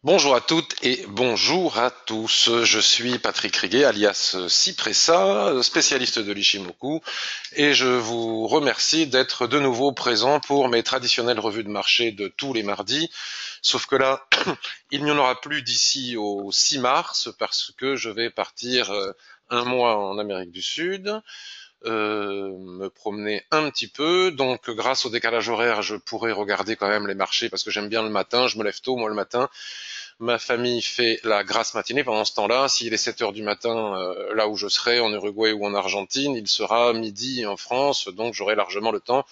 Bonjour à toutes et bonjour à tous. Je suis Patrick Riguet, alias Cipressa, spécialiste de l'Ichimoku, et je vous remercie d'être de nouveau présent pour mes traditionnelles revues de marché de tous les mardis. Sauf que là, il n'y en aura plus d'ici au 6 mars parce que je vais partir un mois en Amérique du Sud. Me promener un petit peu. Donc, grâce au décalage horaire, je pourrai regarder quand même les marchés parce que j'aime bien le matin. Je me lève tôt, moi, le matin. Ma famille fait la grasse matinée pendant ce temps-là. S'il est 7 heures du matin, là où je serai, en Uruguay ou en Argentine, il sera midi en France, donc j'aurai largement le temps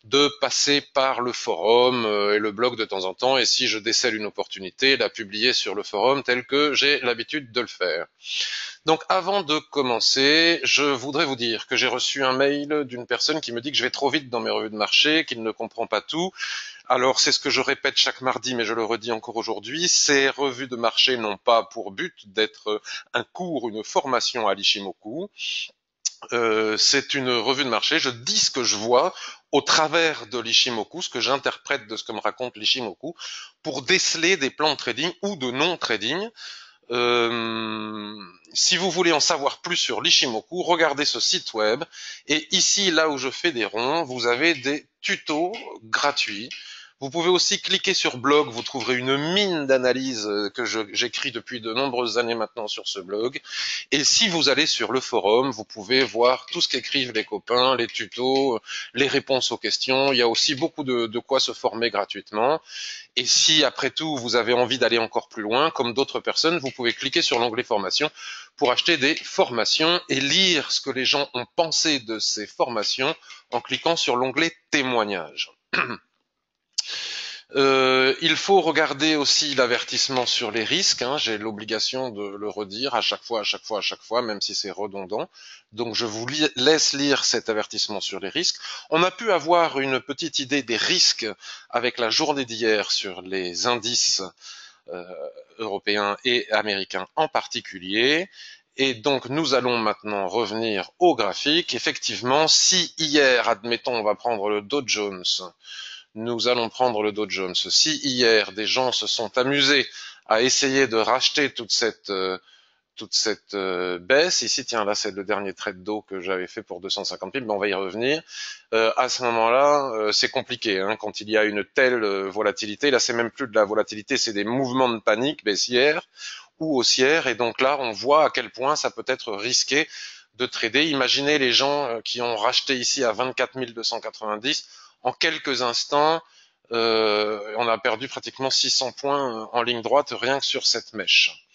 de passer par le forum et le blog de temps en temps, et si je décèle une opportunité, la publier sur le forum tel que j'ai l'habitude de le faire. Donc avant de commencer, je voudrais vous dire que j'ai reçu un mail d'une personne qui me dit que je vais trop vite dans mes revues de marché, qu'il ne comprend pas tout. Alors c'est ce que je répète chaque mardi, mais je le redis encore aujourd'hui, ces revues de marché n'ont pas pour but d'être un cours, une formation à l'Ichimoku. C'est une revue de marché, je dis ce que je vois au travers de l'Ichimoku, ce que j'interprète de ce que me raconte l'Ichimoku, pour déceler des plans de trading ou de non-trading. Si vous voulez en savoir plus sur l'Ichimoku, regardez ce site web. Et ici, là où je fais des ronds, vous avez des tutos gratuits. Vous pouvez aussi cliquer sur blog, vous trouverez une mine d'analyse que j'écris depuis de nombreuses années maintenant sur ce blog. Et si vous allez sur le forum, vous pouvez voir tout ce qu'écrivent les copains, les tutos, les réponses aux questions. Il y a aussi beaucoup de quoi se former gratuitement. Et si, après tout, vous avez envie d'aller encore plus loin, comme d'autres personnes, vous pouvez cliquer sur l'onglet formation pour acheter des formations et lire ce que les gens ont pensé de ces formations en cliquant sur l'onglet témoignages. Il faut regarder aussi l'avertissement sur les risques, hein. J'ai l'obligation de le redire à chaque fois, à chaque fois, à chaque fois, même si c'est redondant. Donc je vous laisse lire cet avertissement sur les risques. On a pu avoir une petite idée des risques avec la journée d'hier sur les indices euh, européens et américains en particulier. Et donc nous allons maintenant revenir au graphique. Effectivement, si hier, admettons, on va prendre le Dow Jones, nous allons prendre le Dow Jones. Si hier des gens se sont amusés à essayer de racheter toute cette baisse, ici tiens là c'est le dernier trade d'eau que j'avais fait pour 250 000, mais on va y revenir. À ce moment-là, c'est compliqué hein, quand il y a une telle volatilité. Là c'est même plus de la volatilité, c'est des mouvements de panique baissière ou haussière, et donc là on voit à quel point ça peut être risqué de trader. Imaginez les gens qui ont racheté ici à 24 290 en quelques instants. On a perdu pratiquement 600 points en ligne droite rien que sur cette mèche.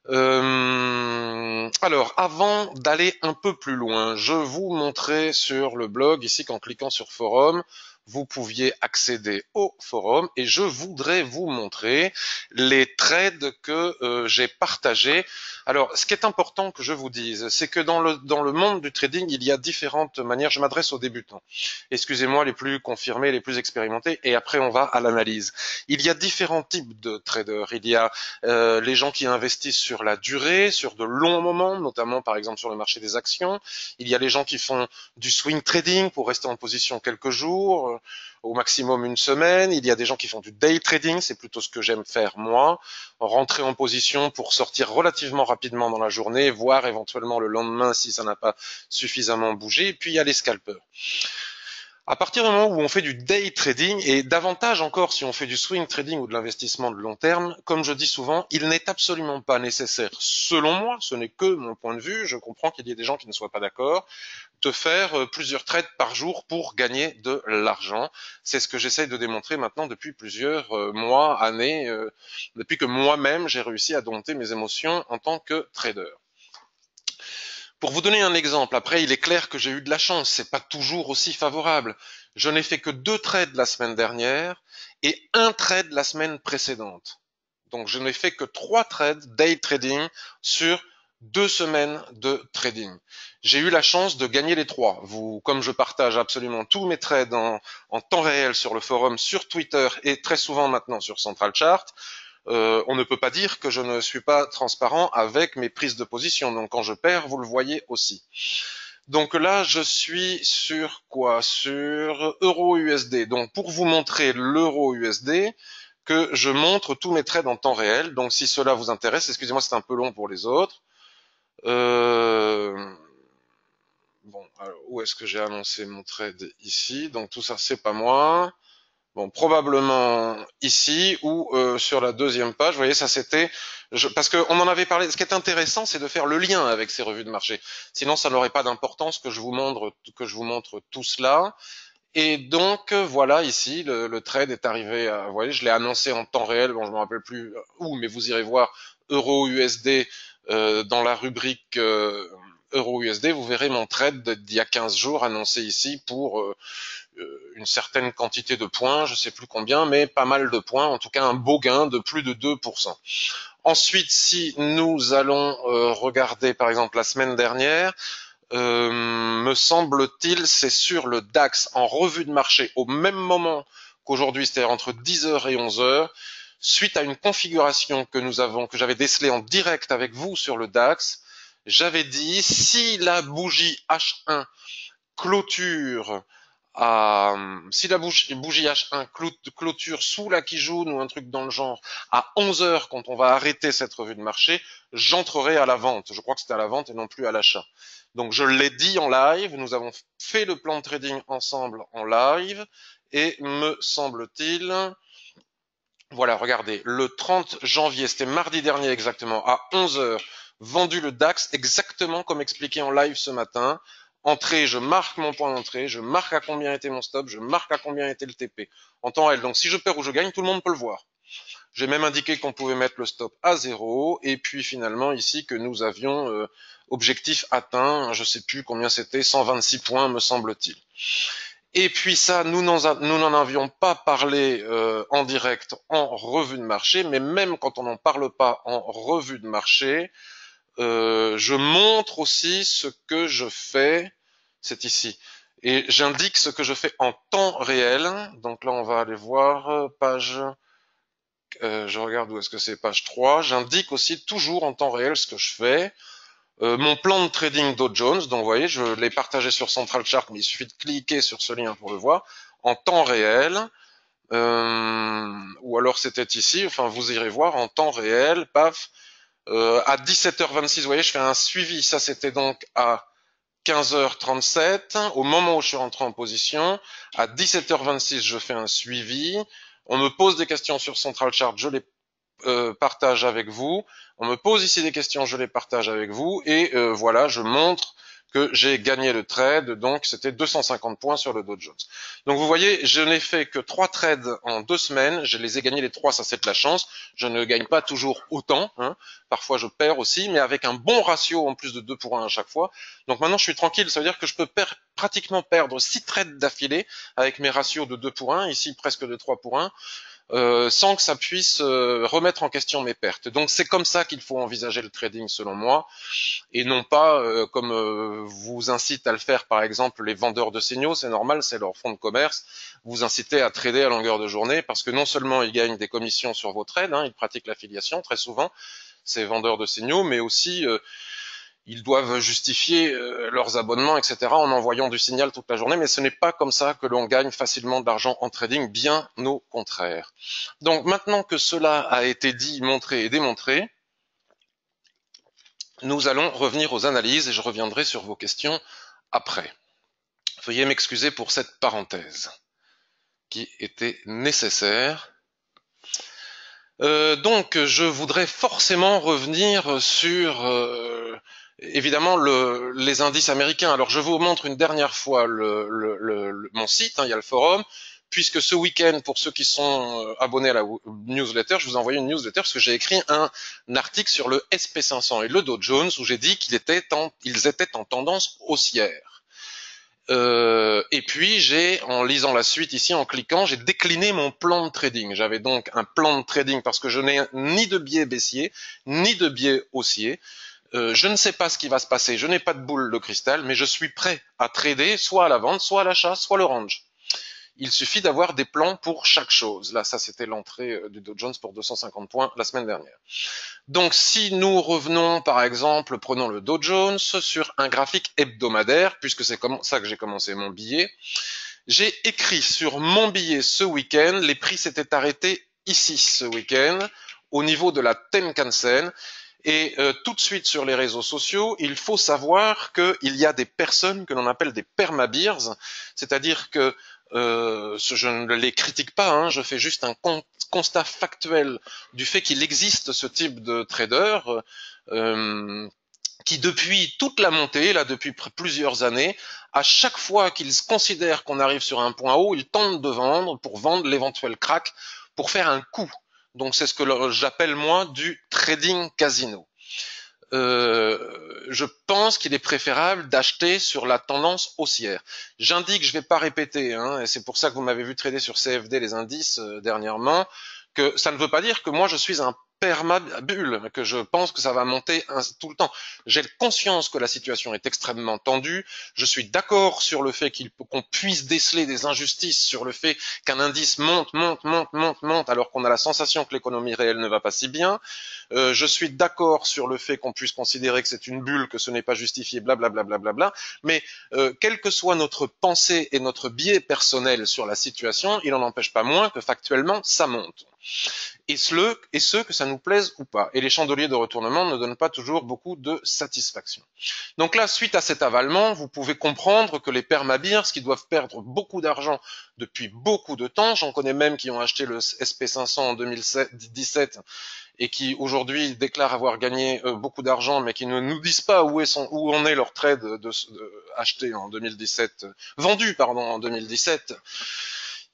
Alors, avant d'aller un peu plus loin, je vous montrais sur le blog ici qu'en cliquant sur forum, vous pouviez accéder au forum et je voudrais vous montrer les trades que j'ai partagés. Alors, ce qui est important que je vous dise, c'est que dans le monde du trading, il y a différentes manières. Je m'adresse aux débutants. Excusez-moi, les plus confirmés, les plus expérimentés, et après on va à l'analyse. Il y a différents types de traders. Il y a les gens qui investissent sur la durée, sur de longs moments, notamment par exemple sur le marché des actions. Il y a les gens qui font du swing trading pour rester en position quelques jours, au maximum une semaine. Il y a des gens qui font du day trading, c'est plutôt ce que j'aime faire moi, rentrer en position pour sortir relativement rapidement dans la journée, voire éventuellement le lendemain si ça n'a pas suffisamment bougé. Et puis il y a les scalpers. À partir du moment où on fait du day trading, et davantage encore si on fait du swing trading ou de l'investissement de long terme, comme je dis souvent, il n'est absolument pas nécessaire, selon moi, ce n'est que mon point de vue, je comprends qu'il y ait des gens qui ne soient pas d'accord, de faire plusieurs trades par jour pour gagner de l'argent. C'est ce que j'essaye de démontrer maintenant depuis plusieurs mois, années, depuis que moi-même j'ai réussi à dompter mes émotions en tant que trader. Pour vous donner un exemple, après, il est clair que j'ai eu de la chance, c'est pas toujours aussi favorable. Je n'ai fait que 2 trades la semaine dernière et un trade la semaine précédente. Donc, je n'ai fait que 3 trades day trading sur 2 semaines de trading. J'ai eu la chance de gagner les 3. Vous, comme je partage absolument tous mes trades en temps réel sur le forum, sur Twitter et très souvent maintenant sur Central Chart, on ne peut pas dire que je ne suis pas transparent avec mes prises de position. Donc quand je perds, vous le voyez aussi. Donc là, je suis sur quoi? Sur euro USD. Donc pour vous montrer l'euro USD, que je montre tous mes trades en temps réel. Donc si cela vous intéresse, excusez-moi, c'est un peu long pour les autres. Bon, alors, où est-ce que j'ai annoncé mon trade ici? Donc tout ça, c'est pas moi. Bon, probablement ici ou sur la deuxième page. Vous voyez, ça c'était parce qu'on en avait parlé. Ce qui est intéressant, c'est de faire le lien avec ces revues de marché. Sinon, ça n'aurait pas d'importance que je vous montre tout cela. Et donc voilà, ici le trade est arrivé. Vous voyez, je l'ai annoncé en temps réel. Bon, je me rappelle plus où, mais vous irez voir Euro USD dans la rubrique Euro USD. Vous verrez mon trade d'il y a 15 jours annoncé ici pour une certaine quantité de points, je sais plus combien, mais pas mal de points, en tout cas un beau gain de plus de 2%. Ensuite, si nous allons regarder par exemple la semaine dernière, me semble-t-il, c'est sur le DAX en revue de marché au même moment qu'aujourd'hui, c'est-à-dire entre 10h et 11h, suite à une configuration que j'avais décelée en direct avec vous sur le DAX, j'avais dit si la bougie H1 clôture si la bougie H1 clôture sous la Kijun ou un truc dans le genre à 11h quand on va arrêter cette revue de marché, j'entrerai à la vente. Je crois que c'était à la vente et non plus à l'achat. Donc je l'ai dit en live, nous avons fait le plan de trading ensemble en live et me semble-t-il, voilà, regardez, le 30 janvier, c'était mardi dernier exactement, à 11h, vendu le DAX exactement comme expliqué en live ce matin. Entrée, je marque mon point d'entrée, je marque à combien était mon stop, je marque à combien était le TP en temps réel. Donc si je perds ou je gagne, tout le monde peut le voir. J'ai même indiqué qu'on pouvait mettre le stop à 0 et puis finalement ici que nous avions objectif atteint, je sais plus combien c'était, 126 points me semble-t-il. Et puis ça, nous n'en avions pas parlé en direct en revue de marché, mais même quand on n'en parle pas en revue de marché, je montre aussi ce que je fais, c'est ici. Et j'indique ce que je fais en temps réel. Donc là, on va aller voir page, je regarde où est-ce que c'est, page 3. J'indique aussi toujours en temps réel ce que je fais. Mon plan de trading Dow Jones, donc vous voyez, je l'ai partagé sur Central Chart, mais il suffit de cliquer sur ce lien pour le voir, en temps réel, ou alors c'était ici, enfin vous irez voir en temps réel, paf, à 17h26, vous voyez, je fais un suivi, ça c'était donc à 15h37, au moment où je suis rentré en position, à 17h26, je fais un suivi, on me pose des questions sur Central Chart, je les partage avec vous. On me pose ici des questions, je les partage avec vous et voilà, je montre que j'ai gagné le trade, donc c'était 250 points sur le Dow Jones. Donc vous voyez, je n'ai fait que 3 trades en 2 semaines, je les ai gagnés les 3, ça c'est de la chance, je ne gagne pas toujours autant, hein. Parfois je perds aussi, mais avec un bon ratio en plus de 2 pour 1 à chaque fois. Donc maintenant je suis tranquille, ça veut dire que je peux pratiquement perdre 6 trades d'affilée avec mes ratios de 2 pour 1, ici presque de 3 pour 1, sans que ça puisse remettre en question mes pertes. Donc c'est comme ça qu'il faut envisager le trading selon moi, et non pas comme vous incite à le faire par exemple les vendeurs de signaux, c'est normal, c'est leur fonds de commerce, vous incitez à trader à longueur de journée parce que non seulement ils gagnent des commissions sur vos trades, hein, ils pratiquent l'affiliation très souvent, ces vendeurs de signaux, mais aussi ils doivent justifier leurs abonnements, etc. en envoyant du signal toute la journée, mais ce n'est pas comme ça que l'on gagne facilement de l'argent en trading, bien au contraire. Donc maintenant que cela a été dit, montré et démontré, nous allons revenir aux analyses et je reviendrai sur vos questions après. Veuillez m'excuser pour cette parenthèse qui était nécessaire. Donc je voudrais forcément revenir sur évidemment les indices américains. Alors je vous montre une dernière fois mon site, hein, il y a le forum, puisque ce week-end, pour ceux qui sont abonnés à la newsletter, je vous ai envoyé une newsletter parce que j'ai écrit un article sur le SP500 et le Dow Jones où j'ai dit qu'ils étaient en tendance haussière. Et puis en lisant la suite ici, en cliquant, j'ai décliné mon plan de trading. J'avais donc un plan de trading parce que je n'ai ni de biais baissier, ni de biais haussier. Je ne sais pas ce qui va se passer, je n'ai pas de boule de cristal, mais je suis prêt à trader soit à la vente, soit à l'achat, soit le range. Il suffit d'avoir des plans pour chaque chose. Là, ça c'était l'entrée du Dow Jones pour 250 points la semaine dernière. Donc si nous revenons par exemple, prenons le Dow Jones sur un graphique hebdomadaire, puisque c'est comme ça que j'ai commencé mon billet, j'ai écrit sur mon billet ce week-end, les prix s'étaient arrêtés ici ce week-end au niveau de la Tenkan-sen. Et tout de suite sur les réseaux sociaux, il faut savoir qu'il y a des personnes que l'on appelle des permabears, c'est-à-dire que je ne les critique pas, hein, je fais juste un constat factuel du fait qu'il existe ce type de trader euh, qui depuis toute la montée, là depuis plusieurs années, à chaque fois qu'ils considèrent qu'on arrive sur un point haut, ils tentent de vendre pour vendre l'éventuel crack, pour faire un coup. Donc c'est ce que j'appelle moi du trading casino. Je pense qu'il est préférable d'acheter sur la tendance haussière. J'indique, je ne vais pas répéter, hein, et c'est pour ça que vous m'avez vu trader sur CFD les indices dernièrement, que ça ne veut pas dire que moi je suis un permabulle, que je pense que ça va monter tout le temps. J'ai conscience que la situation est extrêmement tendue. Je suis d'accord sur le fait qu'on puisse déceler des injustices, sur le fait qu'un indice monte, alors qu'on a la sensation que l'économie réelle ne va pas si bien. Je suis d'accord sur le fait qu'on puisse considérer que c'est une bulle, que ce n'est pas justifié, blablabla. Mais quelle que soit notre pensée et notre biais personnel sur la situation, il n'en empêche pas moins que factuellement ça monte. Et ce que ça nous plaise ou pas. Et les chandeliers de retournement ne donnent pas toujours beaucoup de satisfaction. Donc là, suite à cet avalement, vous pouvez comprendre que les permabears, qui doivent perdre beaucoup d'argent depuis beaucoup de temps, j'en connais même qui ont acheté le SP500 en 2017 et qui aujourd'hui déclarent avoir gagné beaucoup d'argent, mais qui ne nous disent pas où en est leur trade acheté en 2017, vendu pardon en 2017.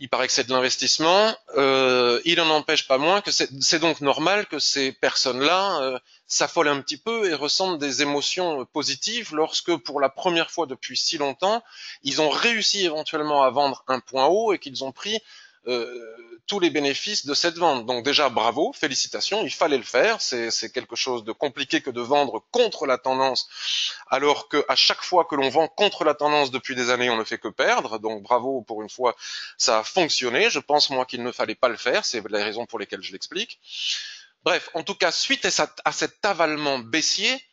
Il paraît que c'est de l'investissement. Il n'en empêche pas moins que c'est donc normal que ces personnes-là s'affolent un petit peu et ressentent des émotions positives lorsque, pour la première fois depuis si longtemps, ils ont réussi éventuellement à vendre un point haut et qu'ils ont pris tous les bénéfices de cette vente. Donc déjà, bravo, félicitations, il fallait le faire. C'est quelque chose de compliqué que de vendre contre la tendance, alors qu'à chaque fois que l'on vend contre la tendance depuis des années, on ne fait que perdre. Donc bravo, pour une fois, ça a fonctionné. Je pense, moi, qu'il ne fallait pas le faire. C'est les raisons pour lesquelles je l'explique. Bref, en tout cas, suite à cet avalement baissier,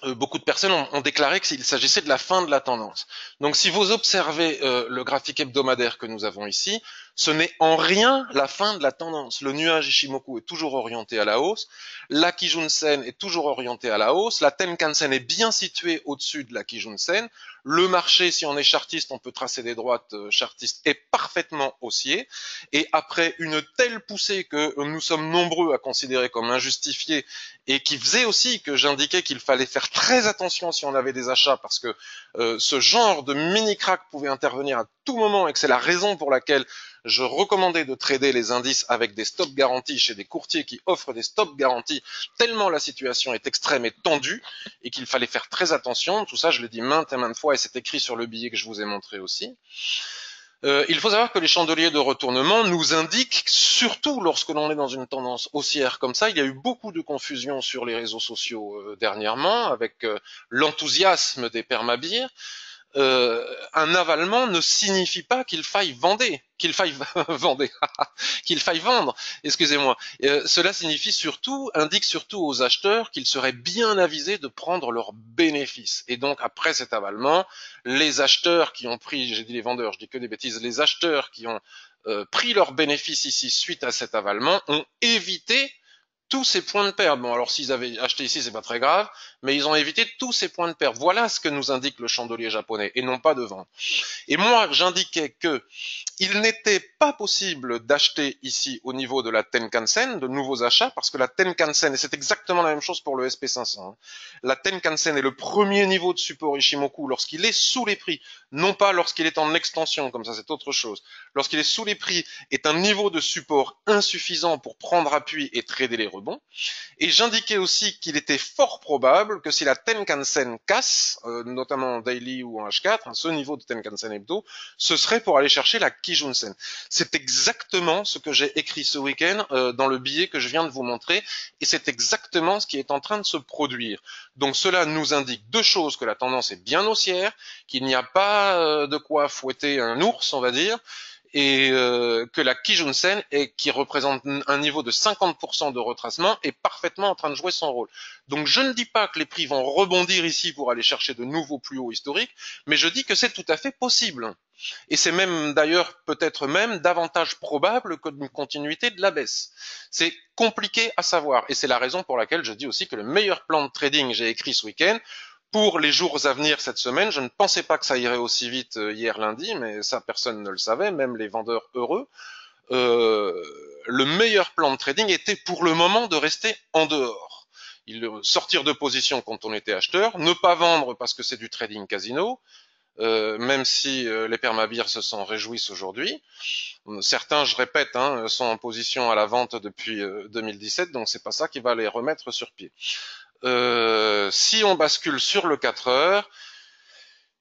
beaucoup de personnes ont déclaré qu'il s'agissait de la fin de la tendance. Donc si vous observez le graphique hebdomadaire que nous avons ici, ce n'est en rien la fin de la tendance. Le nuage Ishimoku est toujours orienté à la hausse, la Kijun-sen est toujours orientée à la hausse, la Tenkan-sen est bien située au-dessus de la Kijun-sen, le marché, si on est chartiste, on peut tracer des droites chartistes, est parfaitement haussier, et après une telle poussée que nous sommes nombreux à considérer comme injustifiée, et qui faisait aussi que j'indiquais qu'il fallait faire très attention si on avait des achats, parce que ce genre de mini-crack pouvait intervenir à tout moment, et que c'est la raison pour laquelle je recommandais de trader les indices avec des stops garantis chez des courtiers qui offrent des stops garantis, tellement la situation est extrême et tendue, et qu'il fallait faire très attention. Tout ça, je l'ai dit maintes et maintes fois, et c'est écrit sur le billet que je vous ai montré aussi. Il faut savoir que les chandeliers de retournement nous indiquent, surtout lorsque l'on est dans une tendance haussière comme ça, il y a eu beaucoup de confusion sur les réseaux sociaux dernièrement, avec l'enthousiasme des permabears. Un avalement ne signifie pas qu'il faille vendre, qu'il faille vendre. Excusez-moi. Cela indique surtout aux acheteurs qu'ils seraient bien avisés de prendre leurs bénéfices. Et donc après cet avalement, les acheteurs qui ont pris, j'ai dit les vendeurs, je dis que des bêtises, les acheteurs qui ont pris leurs bénéfices ici suite à cet avalement ont évité tous ces points de perte. Bon, alors s'ils avaient acheté ici, c'est pas très grave, mais ils ont évité tous ces points de perte. Voilà ce que nous indique le chandelier japonais, et non pas de vendre. Et moi, j'indiquais que il n'était pas possible d'acheter ici au niveau de la Tenkan-sen de nouveaux achats, parce que la Tenkan-sen, et c'est exactement la même chose pour le SP500, hein, la Tenkan-sen est le premier niveau de support Ishimoku lorsqu'il est sous les prix, non pas lorsqu'il est en extension, comme ça c'est autre chose. Lorsqu'il est sous les prix, est un niveau de support insuffisant pour prendre appui et trader les rebonds. Et j'indiquais aussi qu'il était fort probable que si la Tenkan-sen casse, notamment en daily ou en H4, ce niveau de Tenkan-sen hebdo, ce serait pour aller chercher la Kijun-sen. C'est exactement ce que j'ai écrit ce week-end dans le billet que je viens de vous montrer, et c'est exactement ce qui est en train de se produire. Donc cela nous indique deux choses: que la tendance est bien haussière, qu'il n'y a pas de quoi fouetter un ours, on va dire, et que la Kijun-sen, qui représente un niveau de 50% de retracement, est parfaitement en train de jouer son rôle. Donc je ne dis pas que les prix vont rebondir ici pour aller chercher de nouveaux plus hauts historiques, mais je dis que c'est tout à fait possible. Et c'est même d'ailleurs peut-être même davantage probable que d'une continuité de la baisse. C'est compliqué à savoir et c'est la raison pour laquelle je dis aussi que le meilleur plan de trading j'ai écrit ce week-end pour les jours à venir cette semaine. Je ne pensais pas que ça irait aussi vite hier lundi, mais ça personne ne le savait, même les vendeurs heureux. Euh, le meilleur plan de trading était pour le moment de rester en dehors. Sortir de position quand on était acheteur, ne pas vendre parce que c'est du trading casino, même si les permabirs se s'en réjouissent aujourd'hui. Certains, je répète, sont en position à la vente depuis 2017, donc c'est pas ça qui va les remettre sur pied. Si on bascule sur le 4 heures,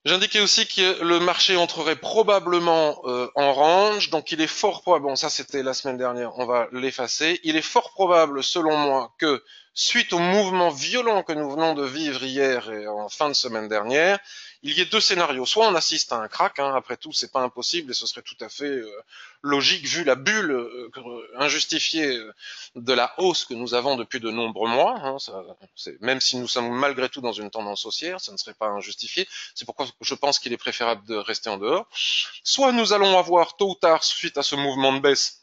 j'indiquais aussi que le marché entrerait probablement en range, donc il est fort probable, bon ça c'était la semaine dernière, on va l'effacer, il est fort probable selon moi que suite au mouvement violent que nous venons de vivre hier et en fin de semaine dernière, il y ait deux scénarios. Soit on assiste à un crack, après tout c'est pas impossible et ce serait tout à fait logique vu la bulle injustifiée de la hausse que nous avons depuis de nombreux mois, même si nous sommes malgré tout dans une tendance haussière, ça ne serait pas injustifié. C'est pourquoi je pense qu'il est préférable de rester en dehors. Soit nous allons avoir tôt ou tard, suite à ce mouvement de baisse,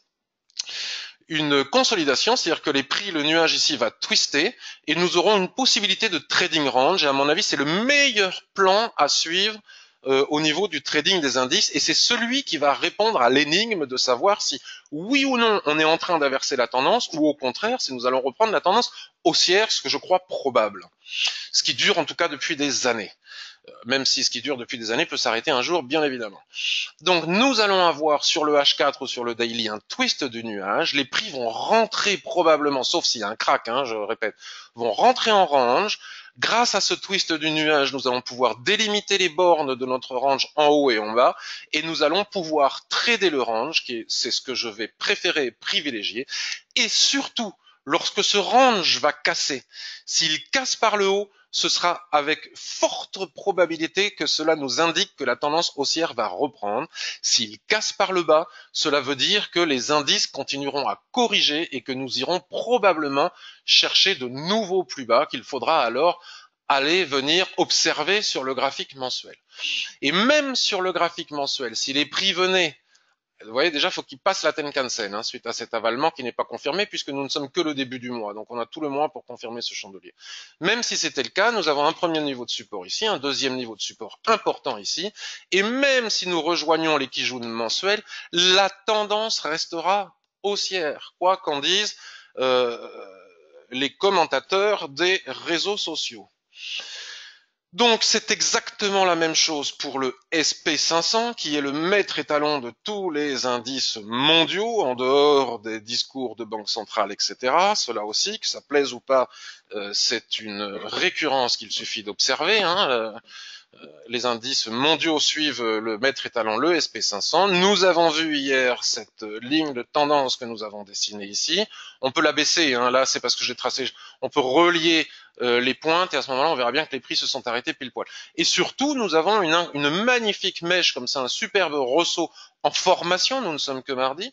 une consolidation, c'est-à-dire que les prix, le nuage ici va twister et nous aurons une possibilité de trading range. Et à mon avis, c'est le meilleur plan à suivre au niveau du trading des indices et c'est celui qui va répondre à l'énigme de savoir si oui ou non on est en train d'inverser la tendance ou au contraire si nous allons reprendre la tendance haussière, ce que je crois probable. Ce qui dure en tout cas depuis des années. Même si ce qui dure depuis des années peut s'arrêter un jour, bien évidemment. Donc nous allons avoir sur le H4 ou sur le daily un twist du nuage. Les prix vont rentrer probablement, sauf s'il y a un crack, je répète, vont rentrer en range. Grâce à ce twist du nuage, nous allons pouvoir délimiter les bornes de notre range en haut et en bas, et nous allons pouvoir trader le range, c'est ce que je vais préférer privilégier, et surtout, lorsque ce range va casser, s'il casse par le haut, ce sera avec forte probabilité que cela nous indique que la tendance haussière va reprendre. S'il casse par le bas, cela veut dire que les indices continueront à corriger et que nous irons probablement chercher de nouveaux plus bas qu'il faudra alors aller venir observer sur le graphique mensuel. Et même sur le graphique mensuel, si les prix venaient, vous voyez, déjà, il faut qu'il passe la Tenkan-sen suite à cet avalement qui n'est pas confirmé puisque nous ne sommes que le début du mois. Donc, on a tout le mois pour confirmer ce chandelier. Même si c'était le cas, nous avons un premier niveau de support ici, un deuxième niveau de support important ici. Et même si nous rejoignons les Kijun mensuels, la tendance restera haussière, quoi qu'en disent les commentateurs des réseaux sociaux. Donc c'est exactement la même chose pour le SP500 qui est le maître étalon de tous les indices mondiaux en dehors des discours de banque centrale, etc. Cela aussi, que ça plaise ou pas, c'est une récurrence qu'il suffit d'observer. Les indices mondiaux suivent le maître étalon, le SP500. Nous avons vu hier cette ligne de tendance que nous avons dessinée ici. On peut la baisser, là c'est parce que j'ai tracé, on peut relier les pointes et à ce moment-là on verra bien que les prix se sont arrêtés pile poil. Et surtout nous avons une magnifique mèche comme ça, un superbe ressaut en formation, nous ne sommes que mardi,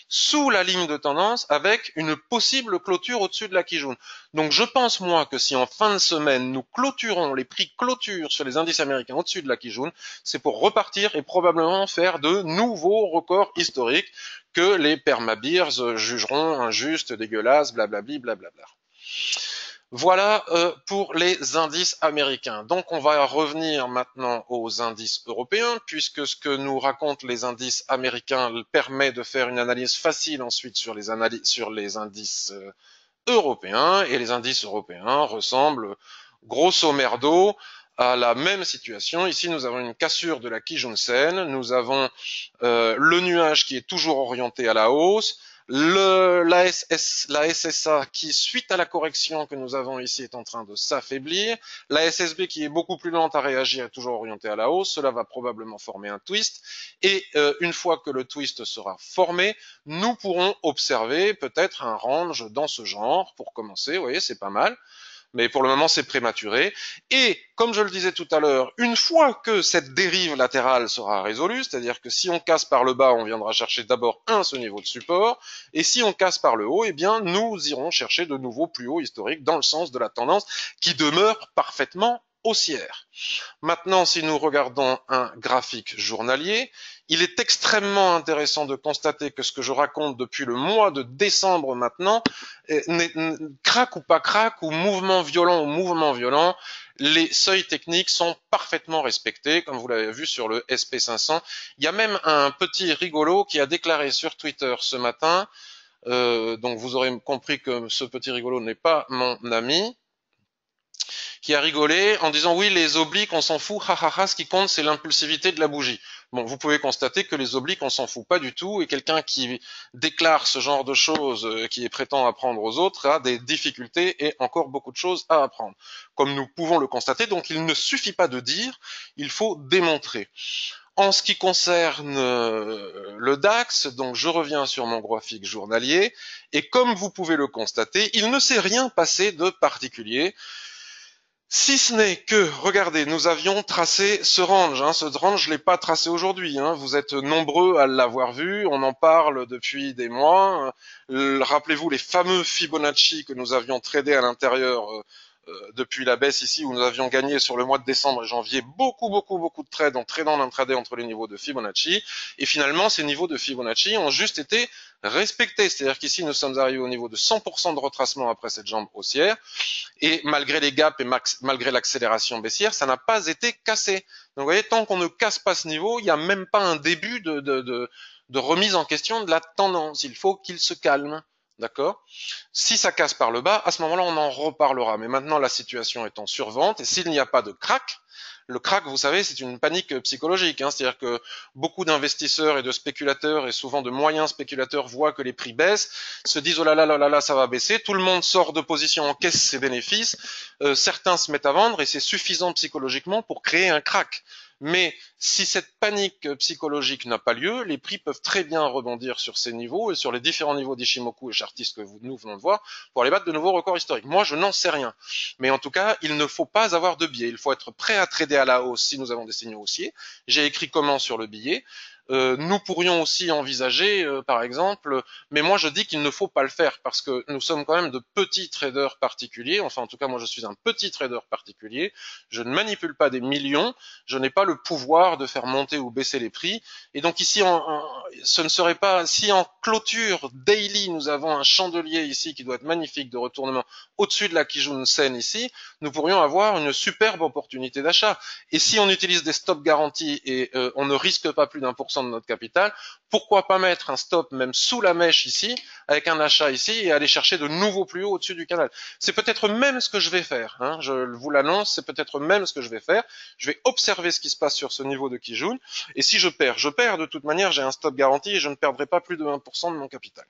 sous la ligne de tendance avec une possible clôture au-dessus de la Kijun. Donc je pense moi que si en fin de semaine nous clôturons, les prix clôturent sur les indices américains au-dessus de la Kijun, c'est pour repartir et probablement faire de nouveaux records historiques que les permabears jugeront injustes, dégueulasses, blablabli, blablabla. Voilà pour les indices américains. Donc on va revenir maintenant aux indices européens, puisque ce que nous racontent les indices américains permet de faire une analyse facile ensuite sur les indices européens, et les indices européens ressemblent grosso merdo à la même situation. Ici, nous avons une cassure de la Kijun-sen, nous avons le nuage qui est toujours orienté à la hausse, la SSA qui, suite à la correction que nous avons ici, est en train de s'affaiblir, la SSB qui est beaucoup plus lente à réagir est toujours orientée à la hausse, cela va probablement former un twist, et une fois que le twist sera formé, nous pourrons observer peut-être un range dans ce genre, pour commencer, vous voyez, c'est pas mal. Mais pour le moment, c'est prématuré. Et comme je le disais tout à l'heure, une fois que cette dérive latérale sera résolue, c'est-à-dire que si on casse par le bas, on viendra chercher d'abord ce niveau de support, et si on casse par le haut, eh bien, nous irons chercher de nouveaux plus hauts historiques dans le sens de la tendance qui demeure parfaitement haussière. Maintenant, si nous regardons un graphique journalier, il est extrêmement intéressant de constater que ce que je raconte depuis le mois de décembre maintenant, craque ou pas craque, ou mouvement violent, les seuils techniques sont parfaitement respectés, comme vous l'avez vu sur le SP500. Il y a même un petit rigolo qui a déclaré sur Twitter ce matin, donc vous aurez compris que ce petit rigolo n'est pas mon ami, qui a rigolé en disant oui, les obliques on s'en fout, ce qui compte c'est l'impulsivité de la bougie. Bon, vous pouvez constater que les obliques on s'en fout pas du tout, et quelqu'un qui déclare ce genre de choses, qui prétend apprendre aux autres, a des difficultés et encore beaucoup de choses à apprendre, comme nous pouvons le constater. Donc il ne suffit pas de dire, il faut démontrer. En ce qui concerne le DAX, donc je reviens sur mon graphique journalier, et comme vous pouvez le constater, il ne s'est rien passé de particulier. Si ce n'est que, regardez, nous avions tracé ce range. Ce range, je ne l'ai pas tracé aujourd'hui. Vous êtes nombreux à l'avoir vu. On en parle depuis des mois. Rappelez-vous les fameux Fibonacci que nous avions tradés à l'intérieur depuis la baisse ici, où nous avions gagné sur le mois de décembre et janvier beaucoup de trades en tradant l'intraday entre les niveaux de Fibonacci. Et finalement, ces niveaux de Fibonacci ont juste été respectés. C'est-à-dire qu'ici, nous sommes arrivés au niveau de 100% de retracement après cette jambe haussière. Et malgré les gaps et malgré l'accélération baissière, ça n'a pas été cassé. Donc vous voyez, tant qu'on ne casse pas ce niveau, il n'y a même pas un début de remise en question de la tendance. Il faut qu'il se calme. D'accord? Si ça casse par le bas, à ce moment-là, on en reparlera. Mais maintenant, la situation est en survente, et s'il n'y a pas de crack, le crack, vous savez, c'est une panique psychologique. C'est-à-dire que beaucoup d'investisseurs et de spéculateurs, et souvent de moyens spéculateurs, voient que les prix baissent, se disent oh là là, ça va baisser. Tout le monde sort de position, encaisse ses bénéfices. Certains se mettent à vendre, et c'est suffisant psychologiquement pour créer un crack. Mais si cette panique psychologique n'a pas lieu, les prix peuvent très bien rebondir sur ces niveaux et sur les différents niveaux d'Ishimoku et Chartis que nous venons de voir pour aller battre de nouveaux records historiques. Moi, je n'en sais rien. Mais en tout cas, il ne faut pas avoir de biais. Il faut être prêt à trader à la hausse si nous avons des signaux haussiers. J'ai écrit comment sur le billet. Nous pourrions aussi envisager, par exemple, mais moi je dis qu'il ne faut pas le faire parce que nous sommes quand même de petits traders particuliers. Enfin, en tout cas, moi je suis un petit trader particulier. Je ne manipule pas des millions. Je n'ai pas le pouvoir de faire monter ou baisser les prix. Et donc ici, ce ne serait pas si en clôture daily nous avons un chandelier ici qui doit être magnifique de retournement au-dessus de la Kijun-sen ici, nous pourrions avoir une superbe opportunité d'achat. Et si on utilise des stops garantis et on ne risque pas plus d'1% de notre capital, pourquoi pas mettre un stop même sous la mèche ici, avec un achat ici, et aller chercher de nouveaux plus hauts au-dessus du canal. C'est peut-être même ce que je vais faire. Je vous l'annonce, c'est peut-être même ce que je vais faire. Je vais observer ce qui se passe sur ce niveau de Kijun, et si je perds de toute manière, j'ai un stop garanti et je ne perdrai pas plus de 1% de mon capital,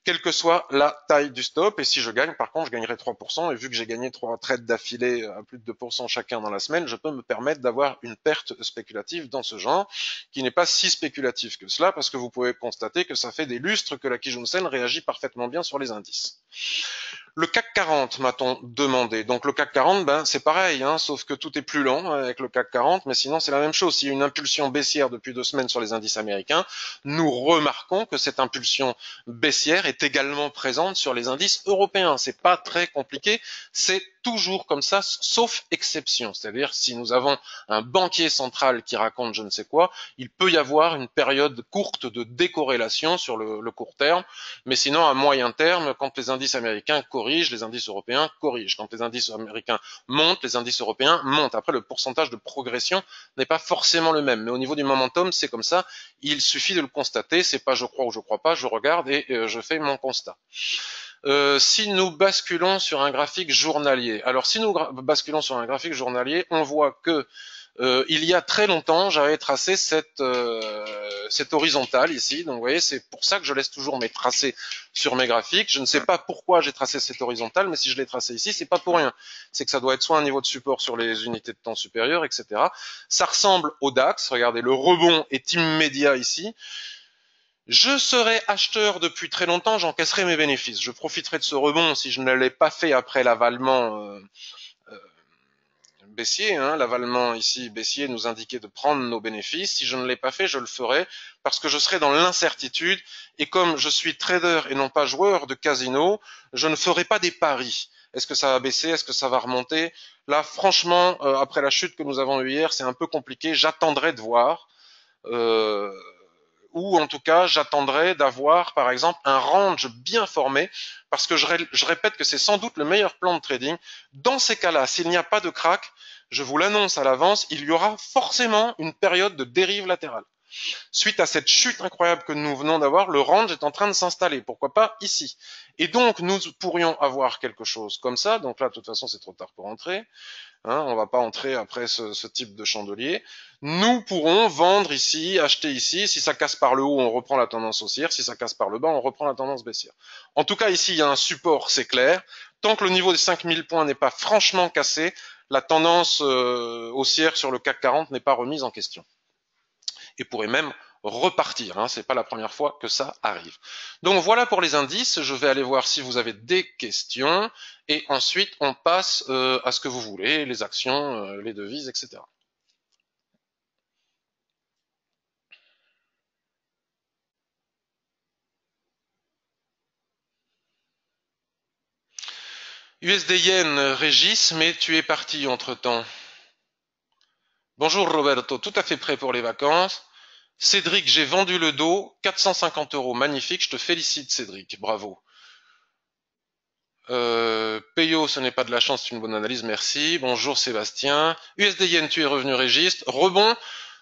quelle que soit la taille du stop. Et si je gagne, par contre, je gagnerai 3%. Et vu que j'ai gagné 3 trades d'affilée à plus de 2% chacun dans la semaine, je peux me permettre d'avoir une perte spéculative dans ce genre, qui n'est pas si spéculative que cela, parce que vous pouvez constater que ça fait des lustres que la Kijun-sen réagit parfaitement bien sur les indices. Le CAC 40, m'a-t-on demandé. Donc le CAC 40, c'est pareil, sauf que tout est plus lent avec le CAC 40, mais sinon c'est la même chose. S'il y a une impulsion baissière depuis 2 semaines sur les indices américains, nous remarquons que cette impulsion baissière est également présente sur les indices européens. C'est pas très compliqué, c'est toujours comme ça, sauf exception. C'est-à-dire si nous avons un banquier central qui raconte je ne sais quoi, il peut y avoir une période courte de décorrélation sur le court terme, mais sinon à moyen terme, quand les indices américains corrigent, les indices européens corrigent. Quand les indices américains montent, les indices européens montent. Après, le pourcentage de progression n'est pas forcément le même, mais au niveau du momentum, c'est comme ça. Il suffit de le constater. C'est pas je crois ou je crois pas, je regarde et je fais mon constat. Si nous basculons sur un graphique journalier, alors si nous basculons sur un graphique journalier, on voit que il y a très longtemps, j'avais tracé cette horizontale ici. Donc vous voyez, c'est pour ça que je laisse toujours mes tracés sur mes graphiques. Je ne sais pas pourquoi j'ai tracé cette horizontale, mais si je l'ai tracé ici, c'est pas pour rien. C'est que ça doit être soit un niveau de support sur les unités de temps supérieures, etc. Ça ressemble au DAX. Regardez, le rebond est immédiat ici. Je serai acheteur depuis très longtemps, j'encaisserai mes bénéfices. Je profiterai de ce rebond si je ne l'ai pas fait après l'avalement baissier. L'avalement ici baissier nous indiquait de prendre nos bénéfices. Si je ne l'ai pas fait, je le ferai parce que je serai dans l'incertitude. Et comme je suis trader et non pas joueur de casino, je ne ferai pas des paris. Est-ce que ça va baisser? Est-ce que ça va remonter? Là, franchement, après la chute que nous avons eue hier, c'est un peu compliqué. J'attendrai de voir. Euh, ou en tout cas j'attendrai d'avoir par exemple un range bien formé parce que je répète que c'est sans doute le meilleur plan de trading. Dans ces cas-là, s'il n'y a pas de crack, je vous l'annonce à l'avance, il y aura forcément une période de dérive latérale. Suite à cette chute incroyable que nous venons d'avoir, le range est en train de s'installer. Pourquoi pas ici? Et donc, nous pourrions avoir quelque chose comme ça. Donc là, de toute façon, c'est trop tard pour entrer. On va pas entrer après ce type de chandelier. Nous pourrons vendre ici, acheter ici. Si ça casse par le haut, on reprend la tendance haussière. Si ça casse par le bas, on reprend la tendance baissière. En tout cas, ici, il y a un support, c'est clair. Tant que le niveau des 5000 points n'est pas franchement cassé, la tendance haussière sur le CAC 40 n'est pas remise en question. Et pourrait même repartir. C'est pas la première fois que ça arrive. Donc voilà pour les indices. Je vais aller voir si vous avez des questions et ensuite on passe à ce que vous voulez, les actions, les devises, etc. USD Yen, Régis, mais tu es parti entre-temps. Bonjour Roberto, tout à fait prêt pour les vacances. Cédric, j'ai vendu le dos, 450 €, magnifique, je te félicite Cédric, bravo. Payo, ce n'est pas de la chance, c'est une bonne analyse, merci. Bonjour Sébastien. USD Yen, tu es revenu Régis. Rebond